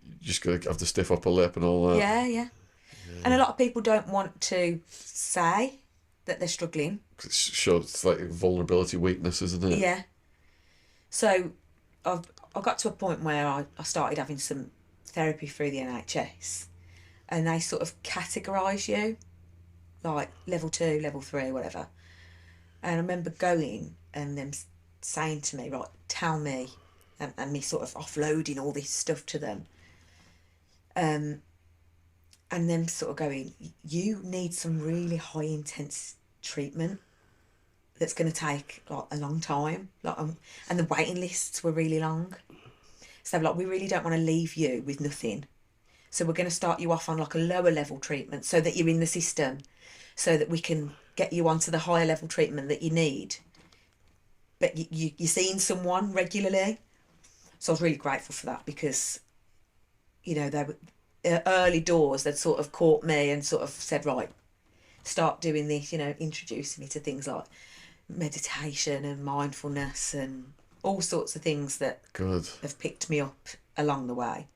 [SPEAKER 1] you just got to have to stiff upper lip and all that.
[SPEAKER 2] Yeah. And a lot of people don't want to say that they're struggling.
[SPEAKER 1] It shows it's like vulnerability, weakness, isn't it?
[SPEAKER 2] Yeah. So I got to a point where I started having some therapy through the NHS, and they sort of categorise you, like level 2, level 3, whatever. And I remember going and them saying to me, right, tell me, and me sort of offloading all this stuff to them. And them sort of going, you need some really high intense treatment that's going to take like a long time, like, and the waiting lists were really long. So like, we really don't want to leave you with nothing. So we're going to start you off on like a lower level treatment so that you're in the system, so that we can get you onto the higher level treatment that you need. But you're seeing someone regularly. So I was really grateful for that, because, you know, they were early doors that sort of caught me and sort of said, right, start doing this, you know, introducing me to things like meditation and mindfulness and all sorts of things that have picked me up along the way.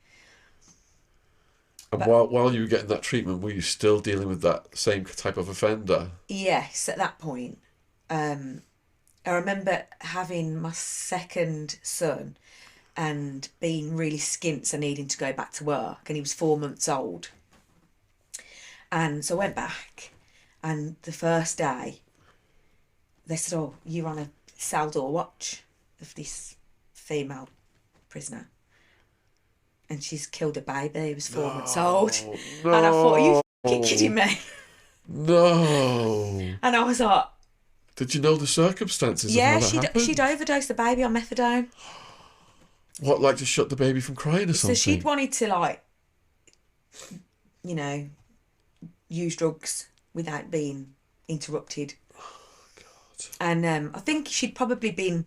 [SPEAKER 1] And while you were getting that treatment, were you still dealing with that same type of offender?
[SPEAKER 2] Yes, at that point. I remember having my second son and being really skint and needing to go back to work, and he was 4 months old. And so I went back, and the first day they said, oh, you're on a cell door watch of this female prisoner, and she's killed a baby who was 4 months old.
[SPEAKER 1] No.
[SPEAKER 2] And I thought, are you fucking kidding me?
[SPEAKER 1] No.
[SPEAKER 2] And I was like...
[SPEAKER 1] Did you know the circumstances of how that happened?
[SPEAKER 2] She'd overdosed the baby on methadone.
[SPEAKER 1] What, like to shut the baby from crying or something?
[SPEAKER 2] So she'd wanted to, like, you know, use drugs without being interrupted.
[SPEAKER 1] Oh, God.
[SPEAKER 2] And I think she'd probably been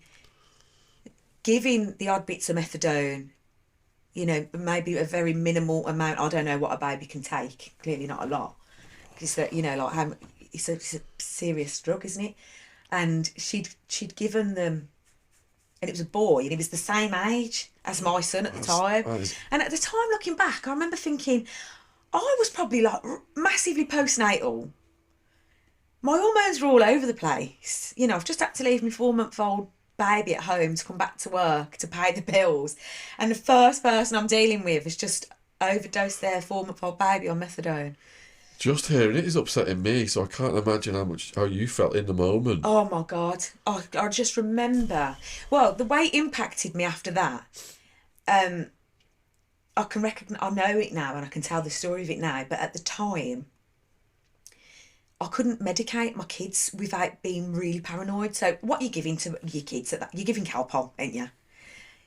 [SPEAKER 2] giving the odd bits of methadone, you know, maybe a very minimal amount. I don't know what a baby can take. Clearly not a lot. Because, you know, like, it's a serious drug, isn't it? And she'd given them... And it was a boy, and he was the same age as my son at the time. And at the time, looking back, I remember thinking, I was probably like massively postnatal. My hormones were all over the place. You know, I've just had to leave my 4-month-old baby at home to come back to work to pay the bills. And the first person I'm dealing with has just overdosed their 4-month-old baby on methadone.
[SPEAKER 1] Just hearing it is upsetting me, so I can't imagine how you felt in the moment.
[SPEAKER 2] Oh my God. I just remember. Well, the way it impacted me after that, I can recognise, I know it now and I can tell the story of it now, but at the time, I couldn't medicate my kids without being really paranoid. So what you're giving to your kids at that, you're giving Calpol, ain't you?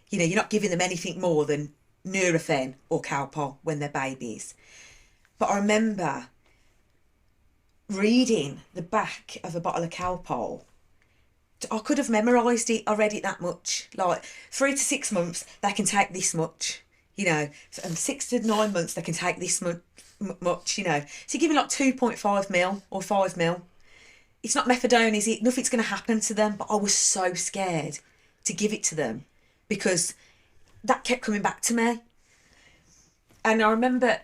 [SPEAKER 2] You know, you're not giving them anything more than Nurofen or Calpol when they're babies. But I remember reading the back of a bottle of Calpol. I could have memorised it. I read it that much. Like 3 to 6 months, they can take this much. You know, and 6 to 9 months, they can take this much. You know, so you're giving like 2.5 mil or 5 mil. It's not methadone, is it? Nothing's going to happen to them. But I was so scared to give it to them because that kept coming back to me. And I remember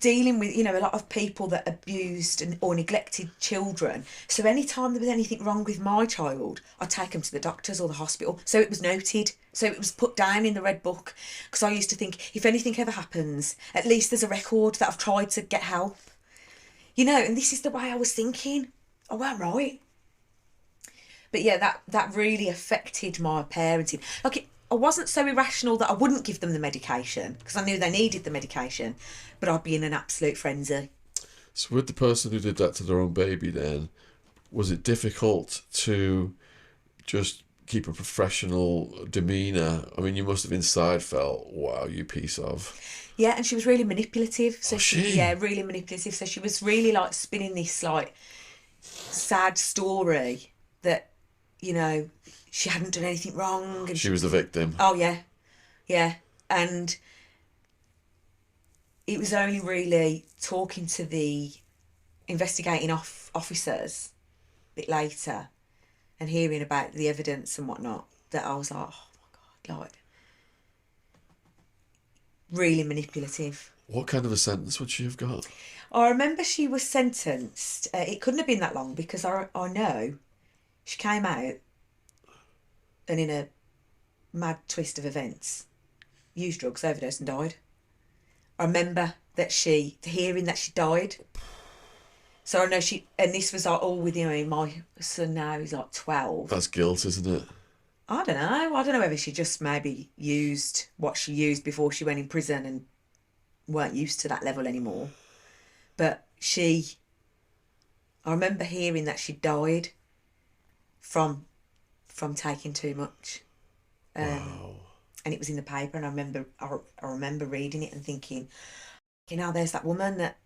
[SPEAKER 2] dealing with, you know, a lot of people that abused or neglected children. So anytime there was anything wrong with my child, I'd take them to the doctors or the hospital. So it was noted. So it was put down in the red book. Because I used to think, if anything ever happens, at least there's a record that I've tried to get help. You know, and this is the way I was thinking. I weren't right. But yeah, that really affected my parenting. Like, I wasn't so irrational that I wouldn't give them the medication because I knew they needed the medication, but I'd be in an absolute frenzy.
[SPEAKER 1] So with the person who did that to their own baby then, was it difficult to just keep a professional demeanour? I mean, you must have inside felt, wow, you piece of...
[SPEAKER 2] Yeah, and she was really manipulative. So
[SPEAKER 1] she?
[SPEAKER 2] Yeah, really manipulative. So she was really like spinning this like sad story that, you know, she hadn't done anything wrong. And
[SPEAKER 1] she was the victim.
[SPEAKER 2] Oh, yeah. Yeah. And it was only really talking to the investigating officers a bit later and hearing about the evidence and whatnot that I was like, oh, my God, like, really manipulative.
[SPEAKER 1] What kind of a sentence would she have got?
[SPEAKER 2] I remember she was sentenced. It couldn't have been that long because I know she came out and in a mad twist of events, used drugs, overdosed and died. I remember hearing that she died. So I know and this was like all with, my son now, he's like 12.
[SPEAKER 1] That's guilt, isn't it?
[SPEAKER 2] I don't know. I don't know whether she just maybe used what she used before she went in prison and weren't used to that level anymore. But I remember hearing that she died from taking too much.
[SPEAKER 1] Wow.
[SPEAKER 2] And it was in the paper, and I remember reading it and thinking, there's that woman that.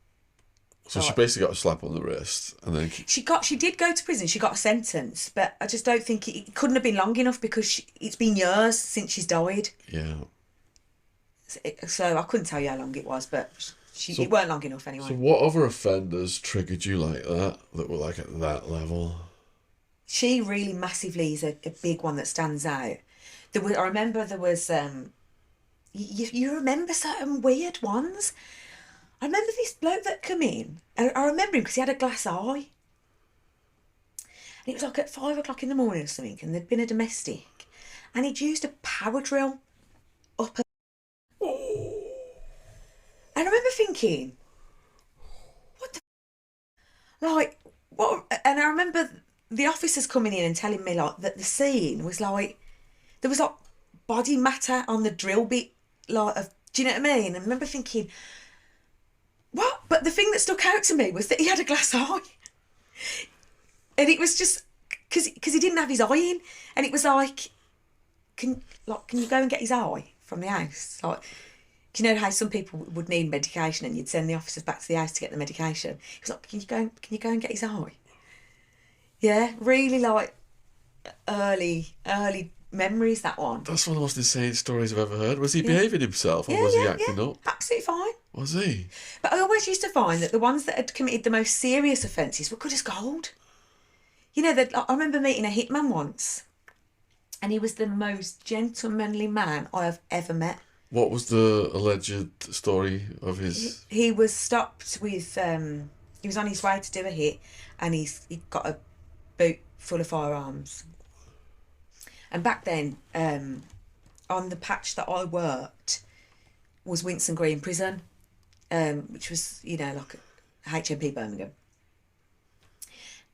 [SPEAKER 1] So she basically got a slap on the wrist, and then
[SPEAKER 2] she did go to prison. She got a sentence, but I just don't think it couldn't have been long enough because it's been years since she's died.
[SPEAKER 1] Yeah.
[SPEAKER 2] So I couldn't tell you how long it was, but it weren't long enough anyway.
[SPEAKER 1] So what other offenders triggered you like that were like at that level?
[SPEAKER 2] She really massively is a big one that stands out. I remember there was you remember certain weird ones. I remember this bloke that come in, and I remember him because he had a glass eye. And it was like at 5 o'clock in the morning or something, and there'd been a domestic, and he'd used a power drill up. And I remember thinking, what the, like, what? And I remember the officers coming in and telling me like that the scene was like, there was like body matter on the drill bit, like do you know what I mean? And I remember thinking, what? But the thing that stuck out to me was that he had a glass eye. And it was just because he didn't have his eye in, and it was like, can you go and get his eye from the house? Like, do you know how some people would need medication and you'd send the officers back to the house to get the medication? He was like, can you go and get his eye? Yeah, really like early memories, that one.
[SPEAKER 1] That's one of the most insane stories I've ever heard. Was he behaving himself, or was he acting up?
[SPEAKER 2] Absolutely fine.
[SPEAKER 1] Was he?
[SPEAKER 2] But I always used to find that the ones that had committed the most serious offences were good as gold. I remember meeting a hitman once, and he was the most gentlemanly man I have ever met.
[SPEAKER 1] What was the alleged story of his?
[SPEAKER 2] He was stopped with. He was on his way to do a hit, and he got a boot full of firearms. And back then, on the patch that I worked, was Winson Green Prison, which was like HMP Birmingham.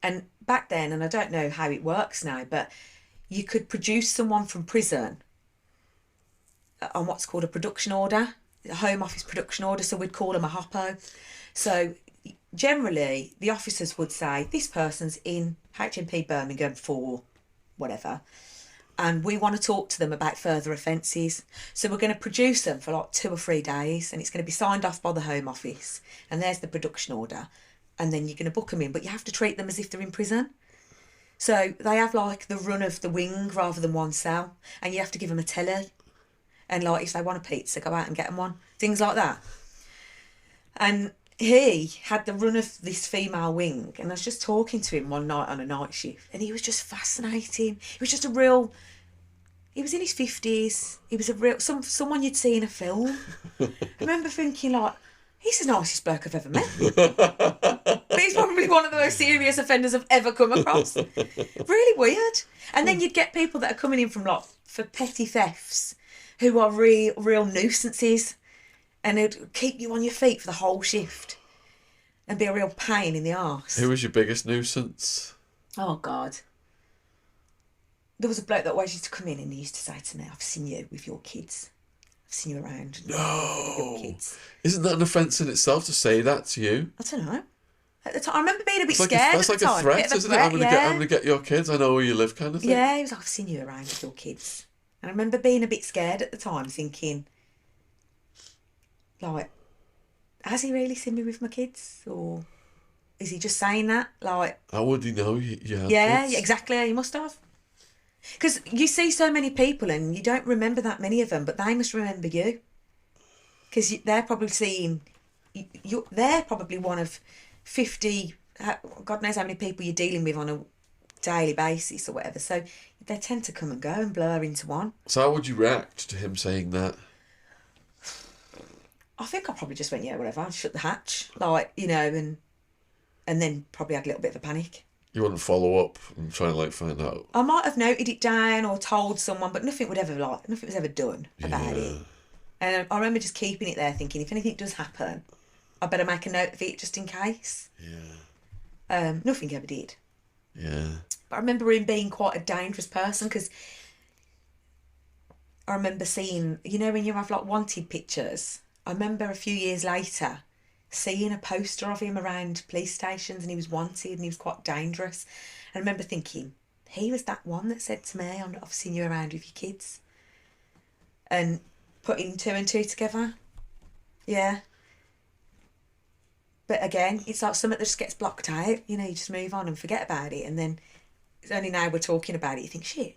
[SPEAKER 2] And back then, and I don't know how it works now, but you could produce someone from prison on what's called a production order, a Home Office production order, so we'd call them a hoppo. So generally, the officers would say, this person's in HMP Birmingham for whatever, and we want to talk to them about further offences. So we're going to produce them for like 2 or 3 days, and it's going to be signed off by the Home Office, and there's the production order, and then you're going to book them in, but you have to treat them as if they're in prison. So they have like the run of the wing rather than one cell, and you have to give them a telly, and like if they want a pizza, go out and get them one, things like that. And he had the run of this female wing, and I was just talking to him one night on a night shift, and he was just fascinating. He was just he was in his 50s. He was a real someone you'd see in a film. I remember thinking like, he's the nicest bloke I've ever met. But he's probably one of the most serious offenders I've ever come across. Really weird. And then you'd get people that are coming in from for petty thefts, who are real nuisances, and it'd keep you on your feet for the whole shift and be a real pain in the arse.
[SPEAKER 1] Who was your biggest nuisance?
[SPEAKER 2] Oh, God. There was a bloke that always used to come in, and he used to say to me, I've seen you with your kids. I've seen you around with your kids.
[SPEAKER 1] Isn't that an offence in itself to say that to you?
[SPEAKER 2] I don't know. At the time, I remember being a bit
[SPEAKER 1] That's
[SPEAKER 2] scared
[SPEAKER 1] that's
[SPEAKER 2] at the
[SPEAKER 1] like
[SPEAKER 2] time.
[SPEAKER 1] a threat, isn't it? I'm gonna get your kids. I know where you live, kind of thing.
[SPEAKER 2] Yeah, he was like, I've seen you around with your kids. And I remember being a bit scared at the time, thinking, like, has he really seen me with my kids? Or is he just saying that? Like,
[SPEAKER 1] how would he know you have
[SPEAKER 2] yeah,
[SPEAKER 1] kids?
[SPEAKER 2] exactly. He must have. Because you see so many people and you don't remember that many of them, but they must remember you. Because they're probably seeing, they're probably one of 50, God knows how many people you're dealing with on a daily basis or whatever. So they tend to come and go and blur into one.
[SPEAKER 1] So how would you react to him saying that?
[SPEAKER 2] I think I probably just went, yeah, whatever, I'll shut the hatch, like, and then probably had a little bit of a panic.
[SPEAKER 1] You wouldn't follow up and try and find out?
[SPEAKER 2] I might have noted it down or told someone, but nothing was ever done about it. And I remember just keeping it there, thinking if anything does happen, I better make a note of it just in case.
[SPEAKER 1] Yeah.
[SPEAKER 2] Nothing ever did.
[SPEAKER 1] Yeah.
[SPEAKER 2] But I remember him being quite a dangerous person, because I remember seeing, you know, when you have like wanted pictures, I remember a few years later seeing a poster of him around police stations, and he was wanted and he was quite dangerous. And I remember thinking, he was that one that said to me, I've seen you around with your kids. And putting two and two together. Yeah. But again, it's like something that just gets blocked out. You know, you just move on and forget about it. And then it's only now we're talking about it, you think, shit,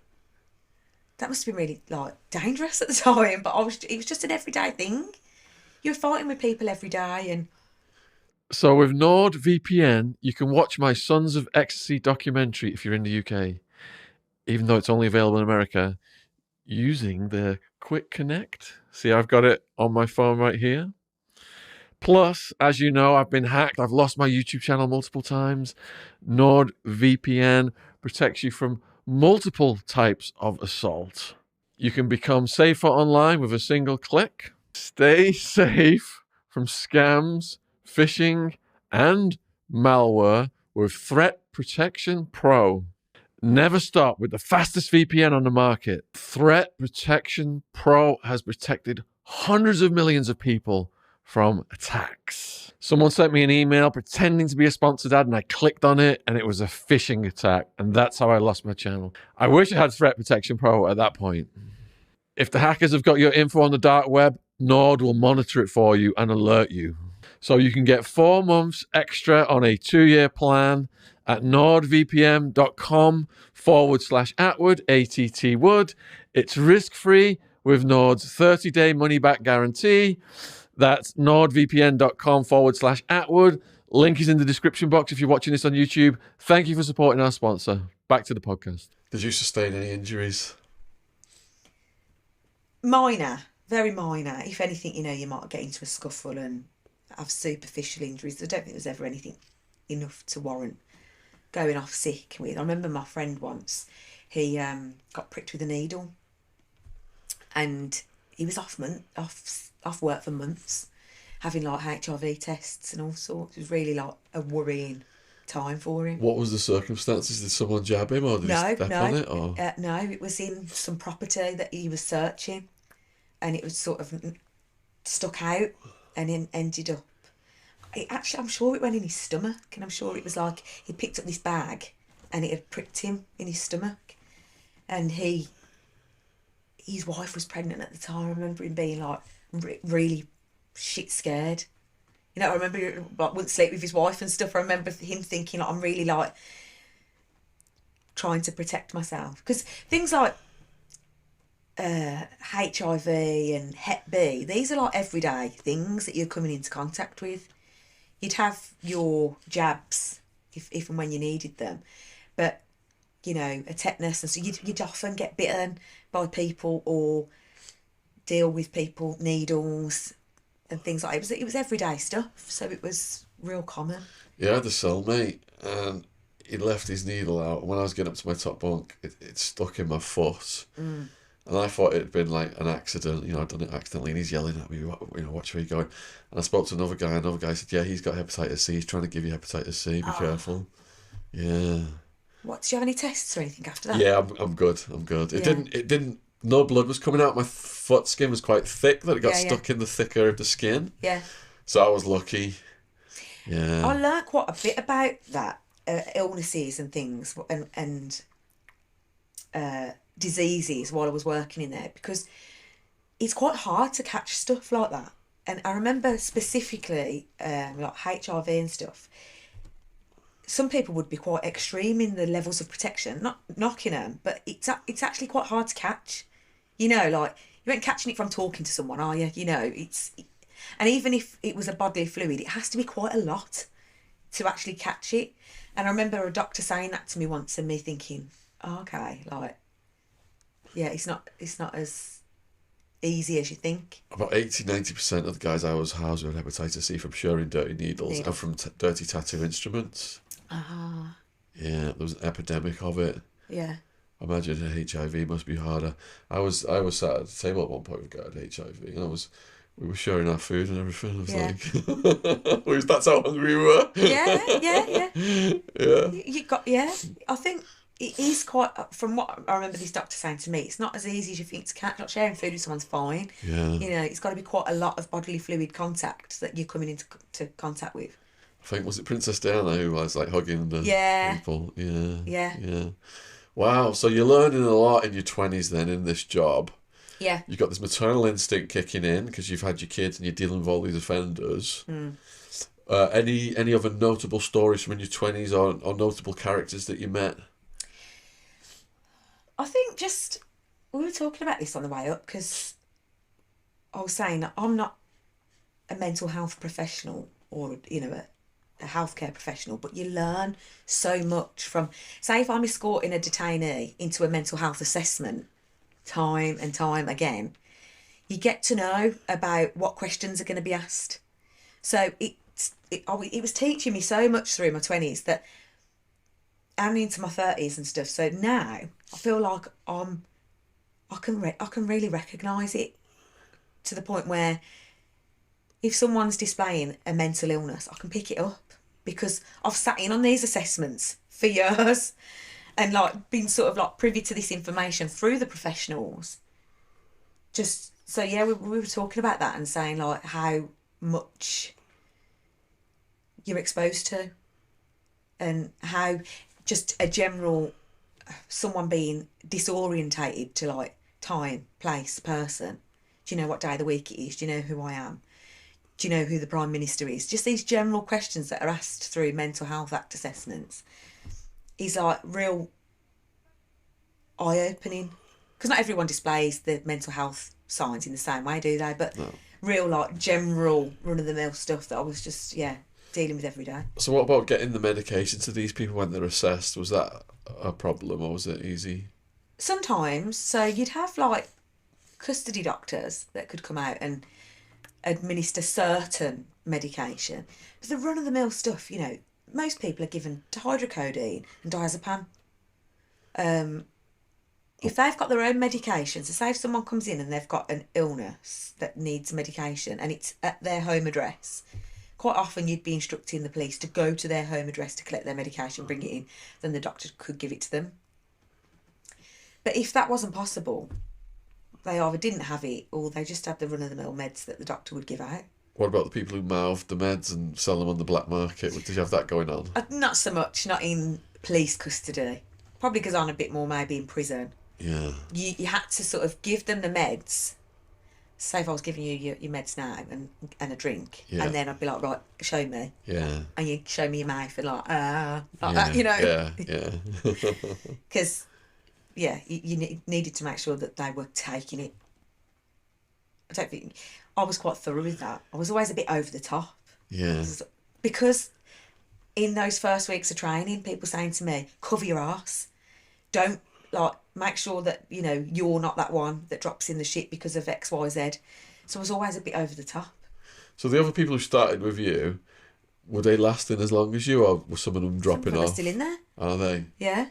[SPEAKER 2] that must have been really like dangerous at the time. But it was just an everyday thing. You were fighting with people every day. And
[SPEAKER 1] So with NordVPN, you can watch my Sons of Ecstasy documentary if you're in the UK, even though it's only available in America, using the Quick Connect. See, I've got it on my phone right here. Plus, as you know, I've been hacked. I've lost my YouTube channel multiple times. NordVPN protects you from multiple types of assault. You can become safer online with a single click. Stay safe from scams, phishing, and malware with Threat Protection Pro. Never stop with the fastest VPN on the market. Threat Protection Pro has protected hundreds of millions of people from attacks. Someone sent me an email pretending to be a sponsored ad, and I clicked on it and it was a phishing attack, and that's how I lost my channel. I wish I had Threat Protection Pro at that point. If the hackers have got your info on the dark web, Nord will monitor it for you and alert you. So you can get 4 months extra on a 2-year plan at nordvpn.com/Attwood, ATTwood. It's risk-free with Nord's 30-day money-back guarantee. That's nordvpn.com/Attwood. Link is in the description box if you're watching this on YouTube. Thank you for supporting our sponsor. Back to the podcast. Did you sustain any injuries?
[SPEAKER 2] minor, very minor. If anything, you know, you might get into a scuffle and have superficial injuries. I don't think there's ever anything enough to warrant going off sick with. I remember my friend once, he got pricked with a needle, and he was off work for months, having like HIV tests and all sorts. It was really like a worrying time for him.
[SPEAKER 1] What was the circumstances? Did someone jab him, or did he step on it? Or?
[SPEAKER 2] No, it was in some property that he was searching, and it was sort of stuck out, and then ended up. I'm sure it went in his stomach, and I'm sure it was like he picked up this bag, and it had pricked him in his stomach, and his wife was pregnant at the time. I remember him being like really shit scared. You know, I remember he like wouldn't sleep with his wife and stuff. I remember him thinking, like, I'm really like trying to protect myself, because things like HIV and Hep B, these are like everyday things that you're coming into contact with. You'd have your jabs if and when you needed them, but you know, a tetanus, and so you'd often get bitten by people or deal with people, needles and things like that. It was everyday stuff, so it was real common.
[SPEAKER 1] Yeah, I had a cellmate, and he left his needle out, and when I was getting up to my top bunk, it stuck in my foot. And I thought it had been like an accident, you know, I'd done it accidentally, and he's yelling at me, you know, watch where you're going. And I spoke to another guy said, yeah, he's got hepatitis C, he's trying to give you hepatitis C, be careful. Yeah.
[SPEAKER 2] What, did you have any tests or anything after that?
[SPEAKER 1] Yeah, I'm good. It didn't, no blood was coming out. My foot skin was quite thick, that it got stuck in the thicker of the skin.
[SPEAKER 2] Yeah.
[SPEAKER 1] So I was lucky. Yeah.
[SPEAKER 2] I learned quite a bit about that, illnesses and things, and diseases while I was working in there, because it's quite hard to catch stuff like that. And I remember specifically like HIV and stuff, some people would be quite extreme in the levels of protection, not knocking them, but it's actually quite hard to catch. You know, like, you ain't catching it from talking to someone, are you? You know, and even if it was a bodily fluid, it has to be quite a lot to actually catch it. And I remember a doctor saying that to me once, and me thinking, oh, okay, like, yeah, it's not as easy as you think.
[SPEAKER 1] About 80-90% of the guys I was housed with hepatitis C from sharing dirty needles and from dirty tattoo instruments.
[SPEAKER 2] Ah.
[SPEAKER 1] Yeah, there was an epidemic of it.
[SPEAKER 2] Yeah.
[SPEAKER 1] I imagine HIV must be harder. I was sat at the table at one point with a guy with HIV, and we were sharing our food and everything. I was like, that's how hungry we were.
[SPEAKER 2] Yeah.
[SPEAKER 1] Yeah.
[SPEAKER 2] You got, yeah. I think it is quite, from what I remember this doctor saying to me, it's not as easy as you think to catch. Not sharing food with someone's fine.
[SPEAKER 1] Yeah.
[SPEAKER 2] You know, it's got to be quite a lot of bodily fluid contact that you're coming into contact with.
[SPEAKER 1] I think, was it Princess Diana who was like hugging the people? Yeah. Wow. So you're learning a lot in your 20s then in this job.
[SPEAKER 2] Yeah.
[SPEAKER 1] You've got this maternal instinct kicking in because you've had your kids and you're dealing with all these offenders. Any other notable stories from in your 20s or notable characters that you met?
[SPEAKER 2] I think just, we were talking about this on the way up because I was saying that I'm not a mental health professional or, you know, a healthcare professional, but you learn so much from, say if I'm escorting a detainee into a mental health assessment time and time again, you get to know about what questions are going to be asked. So it was teaching me so much through my 20s that I'm into my 30s and stuff. So now I feel like I can really recognise it to the point where if someone's displaying a mental illness, I can pick it up because I've sat in on these assessments for years and like been sort of like privy to this information through the professionals. Just so yeah, we were talking about that and saying like how much you're exposed to and how just a general someone being disorientated to like time, place, person. Do you know what day of the week it is? Do you know who I am? Do you know who the Prime Minister is? Just these general questions that are asked through Mental Health Act assessments is like real eye-opening. Because not everyone displays the mental health signs in the same way, do they? But no. Real like general run-of-the-mill stuff that I was just, dealing with every day.
[SPEAKER 1] So what about getting the medication to these people when they're assessed? Was that a problem or was it easy?
[SPEAKER 2] Sometimes. So you'd have like custody doctors that could come out and administer certain medication. But the run-of-the-mill stuff, you know, most people are given hydrocodone and diazepam. If they've got their own medication, so say if someone comes in and they've got an illness that needs medication and it's at their home address, quite often you'd be instructing the police to go to their home address to collect their medication, bring it in, then the doctor could give it to them. But if that wasn't possible, they either didn't have it or they just had the run-of-the-mill meds that the doctor would give out.
[SPEAKER 1] What about the people who mouthed the meds and sell them on the black market? Did you have that going on?
[SPEAKER 2] Not so much, not in police custody. Probably because I'm a bit more maybe in prison.
[SPEAKER 1] Yeah.
[SPEAKER 2] You had to sort of give them the meds. Say if I was giving you your meds now and a drink, and then I'd be like, right, show me.
[SPEAKER 1] Yeah.
[SPEAKER 2] And you'd show me your mouth and like that, you know.
[SPEAKER 1] Yeah.
[SPEAKER 2] Because, you needed to make sure that they were taking it. I don't think... I was quite thorough with that. I was always a bit over the top.
[SPEAKER 1] Yeah.
[SPEAKER 2] Because in those first weeks of training, people saying to me, cover your arse. Don't, make sure that, you know, you're not that one that drops in the shit because of X, Y, Z. So I was always a bit over the top.
[SPEAKER 1] So the other people who started with you, were they lasting as long as you, or were some of them dropping off?
[SPEAKER 2] Some of them are still in there.
[SPEAKER 1] Are they?
[SPEAKER 2] Yeah.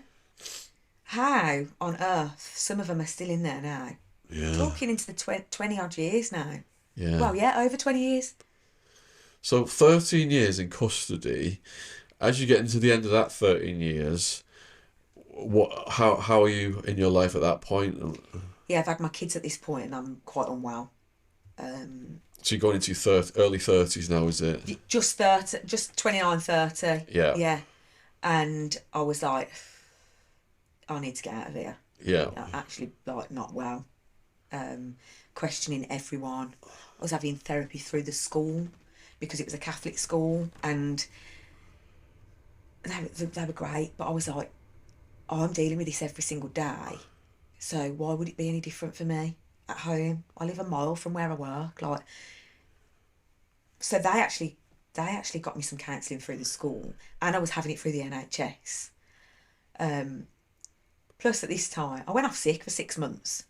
[SPEAKER 2] How on earth some of them are still in there now?
[SPEAKER 1] Yeah.
[SPEAKER 2] Talking into the 20-odd years now.
[SPEAKER 1] Yeah.
[SPEAKER 2] Well, over 20 years.
[SPEAKER 1] So 13 years in custody. As you get into the end of that 13 years, how are you in your life at that point?
[SPEAKER 2] Yeah, I've had my kids at this point and I'm quite unwell.
[SPEAKER 1] So you're going into your early 30s now, is it?
[SPEAKER 2] Just 30, just 29, 30.
[SPEAKER 1] Yeah.
[SPEAKER 2] Yeah. And I was like, I need to get out of here.
[SPEAKER 1] Yeah.
[SPEAKER 2] Actually, not well. Questioning everyone. I was having therapy through the school because it was a Catholic school and they were great, but I was like, I'm dealing with this every single day, so why would it be any different for me at home? I live a mile from where I work, so they actually got me some counselling through the school, and I was having it through the NHS. Plus at this time I went off sick for 6 months,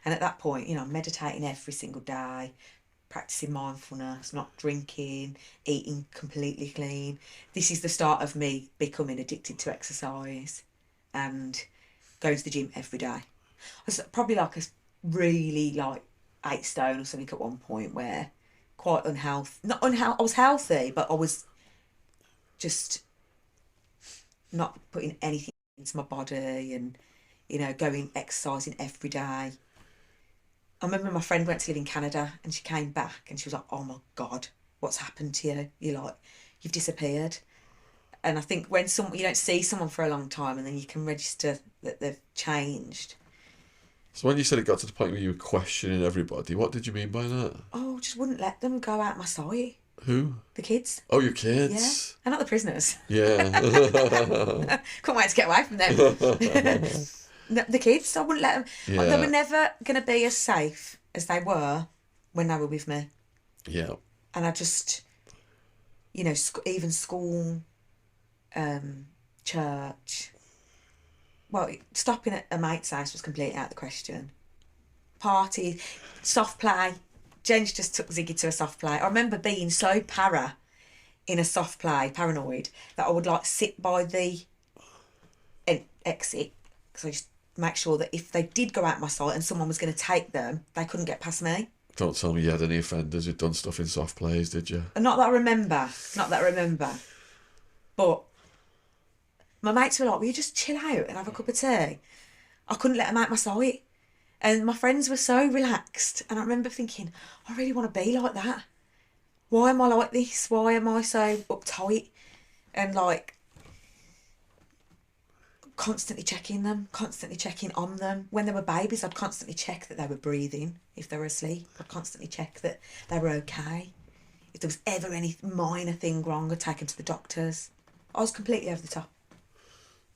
[SPEAKER 2] and at that point, you know, I'm meditating every single day, practicing mindfulness, not drinking, eating completely clean. This is the start of me becoming addicted to exercise. And going to the gym every day. I was probably like a really like 8 stone or something at one point, where quite unhealthy. Not unhealthy. I was healthy, but I was just not putting anything into my body, and going exercising every day. I remember my friend went to live in Canada, and she came back and she was like, "Oh my God, what's happened to you? You've disappeared." And I think when you don't see someone for a long time, and then you can register that they've changed.
[SPEAKER 1] So when you said it got to the point where you were questioning everybody, what did you mean by that?
[SPEAKER 2] Oh, just wouldn't let them go out my sight.
[SPEAKER 1] Who?
[SPEAKER 2] The kids.
[SPEAKER 1] Oh, your kids.
[SPEAKER 2] Yeah, and not the prisoners.
[SPEAKER 1] Yeah.
[SPEAKER 2] Couldn't wait to get away from them. No, the kids, I wouldn't let them.
[SPEAKER 1] Yeah.
[SPEAKER 2] They were never going to be as safe as they were when they were with me.
[SPEAKER 1] Yeah.
[SPEAKER 2] And I just, even school, church. Well, stopping at a mate's house was completely out of the question. Party, soft play. Jen's just took Ziggy to a soft play. I remember being so in a soft play, paranoid, that I would like sit by the exit, because I just make sure that if they did go out my sight and someone was going to take them, they couldn't get past me.
[SPEAKER 1] Don't tell me you had any offenders who'd done stuff in soft plays, did you?
[SPEAKER 2] Not that I remember. But my mates were like, "Will you just chill out and have a cup of tea?" I couldn't let them out my sight. And my friends were so relaxed. And I remember thinking, I really want to be like that. Why am I like this? Why am I so uptight? And like, constantly checking them, constantly checking on them. When they were babies, I'd constantly check that they were breathing. If they were asleep, I'd constantly check that they were okay. If there was ever any minor thing wrong, I'd take them to the doctors. I was completely over the top.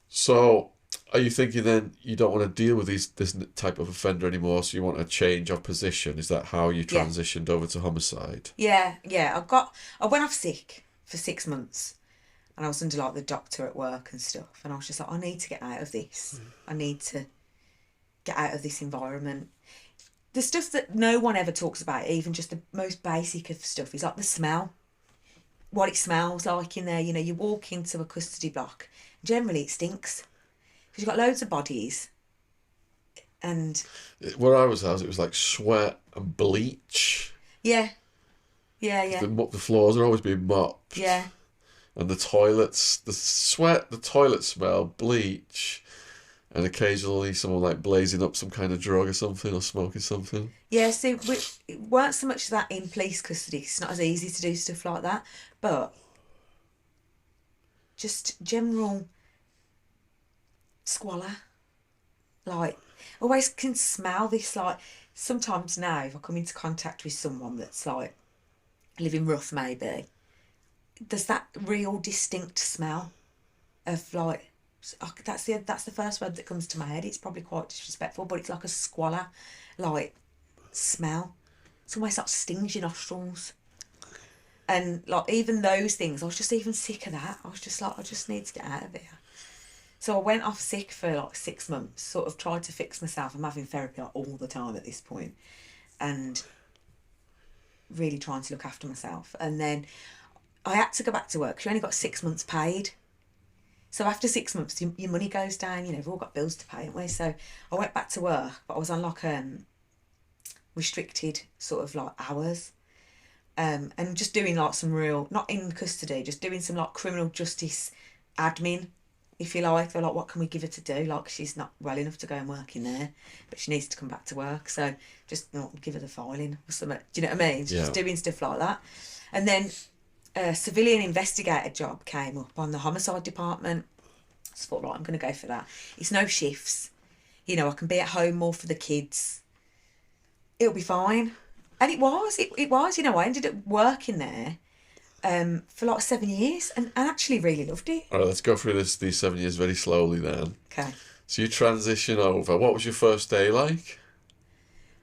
[SPEAKER 1] So, are you thinking then you don't want to deal with this type of offender anymore, so you want a change of position? Is that how you transitioned over to homicide?
[SPEAKER 2] Yeah. I went off sick for 6 months, and I was under like the doctor at work and stuff, and I was just like, I need to get out of this. I need to get out of this environment. The stuff that no one ever talks about, even just the most basic of stuff, is like the smell. What it smells like in there. You walk into a custody block, generally it stinks. Because you've got loads of bodies. And
[SPEAKER 1] where I was housed, it was like sweat and bleach.
[SPEAKER 2] Yeah.
[SPEAKER 1] The floors are always being mopped.
[SPEAKER 2] Yeah.
[SPEAKER 1] And the toilets, the sweat, the toilet smell, bleach, and occasionally someone like blazing up some kind of drug or something, or smoking something.
[SPEAKER 2] Yeah, so it weren't so much that in police custody. It's not as easy to do stuff like that. But just general squalor. Like, I always can smell this. Like, sometimes now, if I come into contact with someone that's like living rough, maybe, there's that real distinct smell of like, that's the first word that comes to my head. It's probably quite disrespectful, but it's like a squalor, like, smell. It's almost like stings your nostrils. And like, even those things, I was just even sick of that. I was just like, I just need to get out of here. So I went off sick for like 6 months, sort of tried to fix myself. I'm having therapy like all the time at this point, and really trying to look after myself. And then I had to go back to work because you only got 6 months paid. So after 6 months, your money goes down. We've all got bills to pay, haven't we? So I went back to work, but I was on like restricted sort of like hours, and just doing like some real, not in custody, just doing some like criminal justice admin, if you like. They're like, what can we give her to do? Like, she's not well enough to go and work in there, but she needs to come back to work. So just give her the filing or something. Do you know what I mean? Just doing stuff like that. And then a civilian investigator job came up on the homicide department. So I thought, right, I'm going to go for that. It's no shifts. I can be at home more for the kids. It'll be fine. And it was. I ended up working there for like 7 years and actually really loved it.
[SPEAKER 1] All right, let's go through these 7 years very slowly then.
[SPEAKER 2] Okay.
[SPEAKER 1] So you transition over. What was your first day like?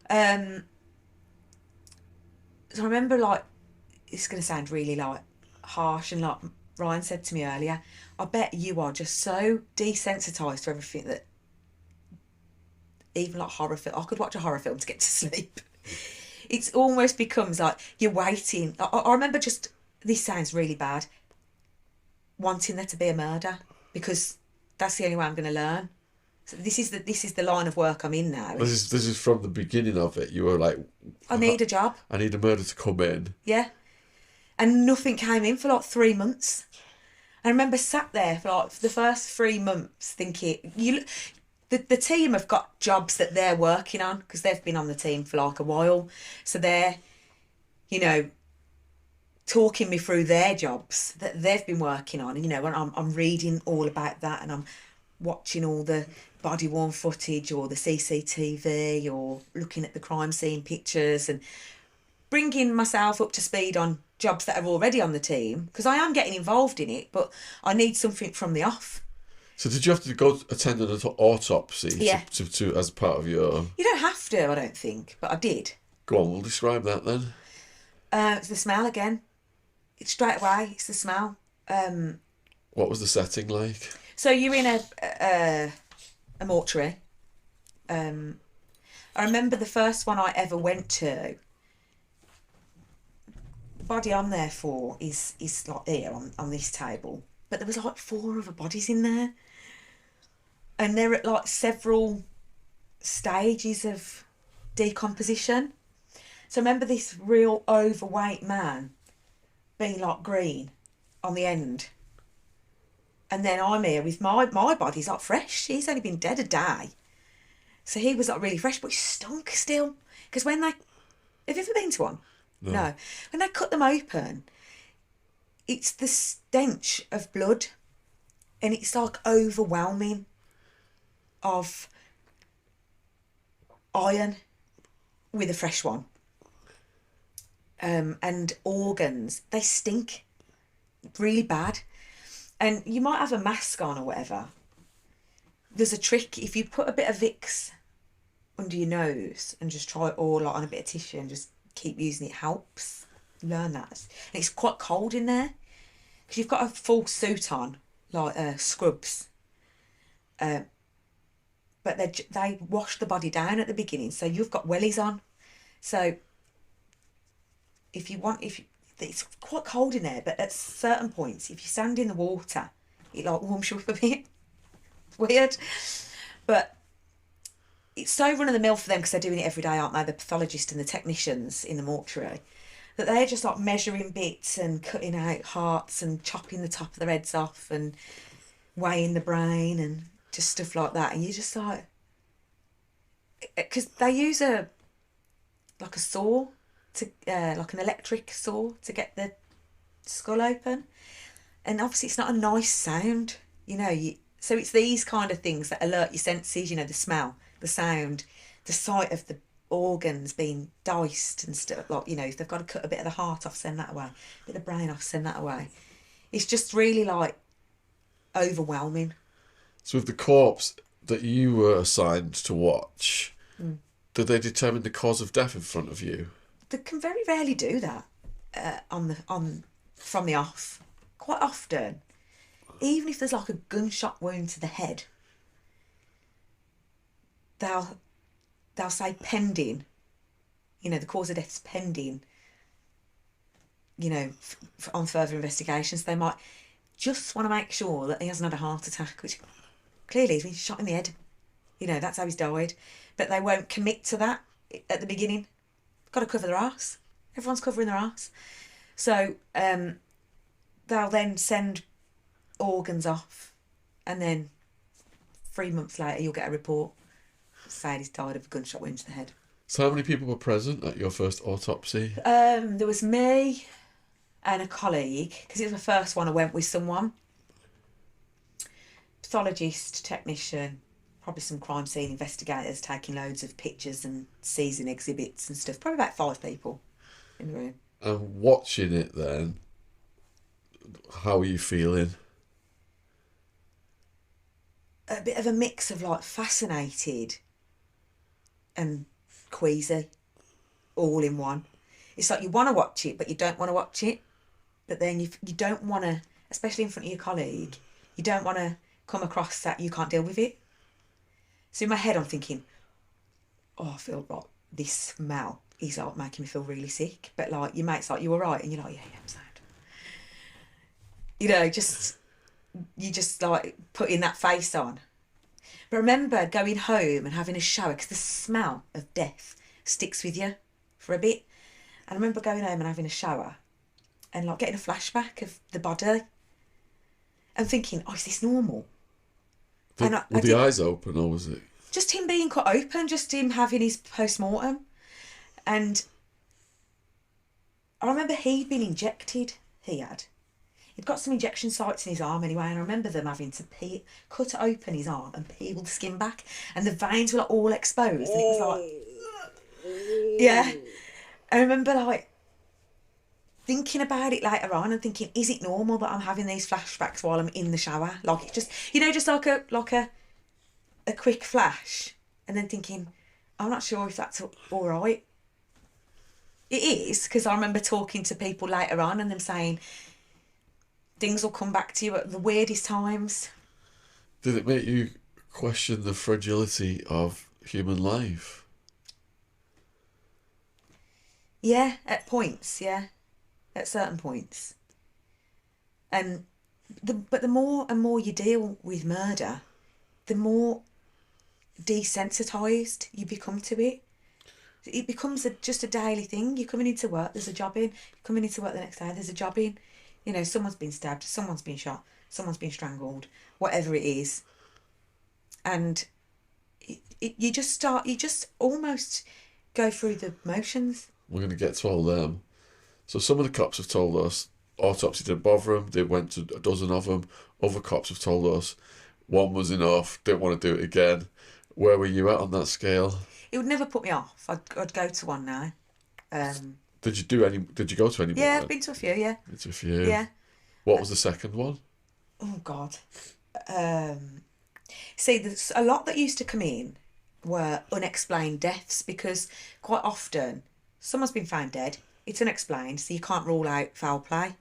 [SPEAKER 2] So I remember, like, it's going to sound really like harsh, and like Ryan said to me earlier, I bet you are just so desensitised to everything that even like horror film, I could watch a horror film to get to sleep. It almost becomes like you're waiting. I remember just, this sounds really bad, wanting there to be a murder, because that's the only way I'm going to learn. So this is the line of work I'm in now.
[SPEAKER 1] This is from the beginning of it. You were like,
[SPEAKER 2] I need a job.
[SPEAKER 1] I need a murder to come in.
[SPEAKER 2] Yeah. And nothing came in for like 3 months. I remember sat there for like the first 3 months thinking, the team have got jobs that they're working on because they've been on the team for like a while. So they're, you know, talking me through their jobs that they've been working on. You know, and I'm reading all about that, and I'm watching all the body-worn footage or the CCTV or looking at the crime scene pictures and bringing myself up to speed on jobs that are already on the team because I am getting involved in it, but I need something from the off.
[SPEAKER 1] So did you have to go attend an autopsy
[SPEAKER 2] Yeah.
[SPEAKER 1] to as part of your...
[SPEAKER 2] You don't have to, I don't think, but I did.
[SPEAKER 1] Go on, we'll describe that then.
[SPEAKER 2] It's the smell again. It's straight away, it's the smell.
[SPEAKER 1] What was the setting like?
[SPEAKER 2] So you're in a mortuary. I remember the first one I ever went to, the body I'm there for is like here on this table. But there was like 4 other bodies in there. And they're at like several stages of decomposition. So I remember this real overweight man being like green on the end. And then I'm here with my body's like fresh. He's only been dead a day. So he was like really fresh, but he stunk still. Because when they... Have you ever been to one? No. When they cut them open, it's the stench of blood. And it's like overwhelming of iron with a fresh one. And organs, they stink really bad. And you might have a mask on or whatever. There's a trick. If you put a bit of Vicks under your nose and just try it all like on a bit of tissue and just keep using it, helps. Learn that. And it's quite cold in there because you've got a full suit on, like scrubs. But they wash the body down at the beginning, so you've got wellies on. So it's quite cold in there, but at certain points, if you stand in the water, it like warms you up a bit. Weird. But it's so run of the mill for them because they're doing it every day, aren't they? The pathologist and the technicians in the mortuary, that they're just like measuring bits and cutting out hearts and chopping the top of their heads off and weighing the brain and just stuff like that. And you're just like, because they use a saw to like an electric saw to get the skull open, and obviously it's not a nice sound, you know. So it's these kind of things that alert your senses, you know, the smell, the sound, the sight of the organs being diced and stuff. Like, you know, if they've got to cut a bit of the heart off, send that away, a bit of the brain off, send that away. It's just really like overwhelming.
[SPEAKER 1] So with the corpse that you were assigned to watch, did they determine the cause of death in front of you?
[SPEAKER 2] They can very rarely do that from the off. Quite often, even if there's like a gunshot wound to the head, they'll say pending. You know, the cause of death is pending. You know, on further investigations, they might just want to make sure that he hasn't had a heart attack, which clearly he's been shot in the head. You know, that's how he's died. But they won't commit to that at the beginning. Got to cover their arse. Everyone's covering their arse. So they'll then send organs off, and then 3 months later you'll get a report saying he's died of a gunshot wound to the head.
[SPEAKER 1] So how many people were present at your first autopsy?
[SPEAKER 2] There was me and a colleague, because it was the first one I went with someone. Pathologist, technician, probably some crime scene investigators taking loads of pictures and seizing exhibits and stuff. Probably about 5 people in the room.
[SPEAKER 1] And watching it then, how are you feeling?
[SPEAKER 2] A bit of a mix of like fascinated and queasy all in one. It's like you want to watch it, but you don't want to watch it. But then you don't want to, especially in front of your colleague, you don't want to come across that you can't deal with it. So in my head I'm thinking, oh, I feel like this smell is like making me feel really sick. But like your mate's like, you all right? And you're like, yeah, I'm sound. You know, you just like putting that face on. But I remember going home and having a shower because the smell of death sticks with you for a bit. And I remember going home and having a shower and like getting a flashback of the body and thinking, oh, is this normal?
[SPEAKER 1] Were the eyes open, or was it?
[SPEAKER 2] Just him being cut open, just him having his post-mortem. And I remember he'd been injected, he'd got some injection sites in his arm anyway, and I remember them having to cut open his arm and peel the skin back, and the veins were like all exposed, and it was like, yeah. I remember like thinking about it later on and thinking, is it normal that I'm having these flashbacks while I'm in the shower? Like it just, just like a quick flash, and then thinking, I'm not sure if that's all right. It is, because I remember talking to people later on and them saying things will come back to you at the weirdest times.
[SPEAKER 1] Did it make you question the fragility of human life?
[SPEAKER 2] Yeah, at points, yeah. At certain points. And but the more and more you deal with murder, the more desensitised you become to it. It becomes just a daily thing. You're coming into work, there's a job in. You're coming into work the next day, there's a job in. Someone's been stabbed, someone's been shot, someone's been strangled, whatever it is. And you just almost go through the motions.
[SPEAKER 1] We're going to get to all them. So some of the cops have told us autopsy didn't bother them. They went to a dozen of them. Other cops have told us one was enough, didn't want to do it again. Where were you at on that scale?
[SPEAKER 2] It would never put me off. I'd go to one now.
[SPEAKER 1] Did you go to any more?
[SPEAKER 2] Yeah, I've been to a few, yeah.
[SPEAKER 1] Been to a few?
[SPEAKER 2] Yeah.
[SPEAKER 1] What was the second one?
[SPEAKER 2] Oh, God. See, there's a lot that used to come in were unexplained deaths, because quite often someone's been found dead, it's unexplained, so you can't rule out foul play.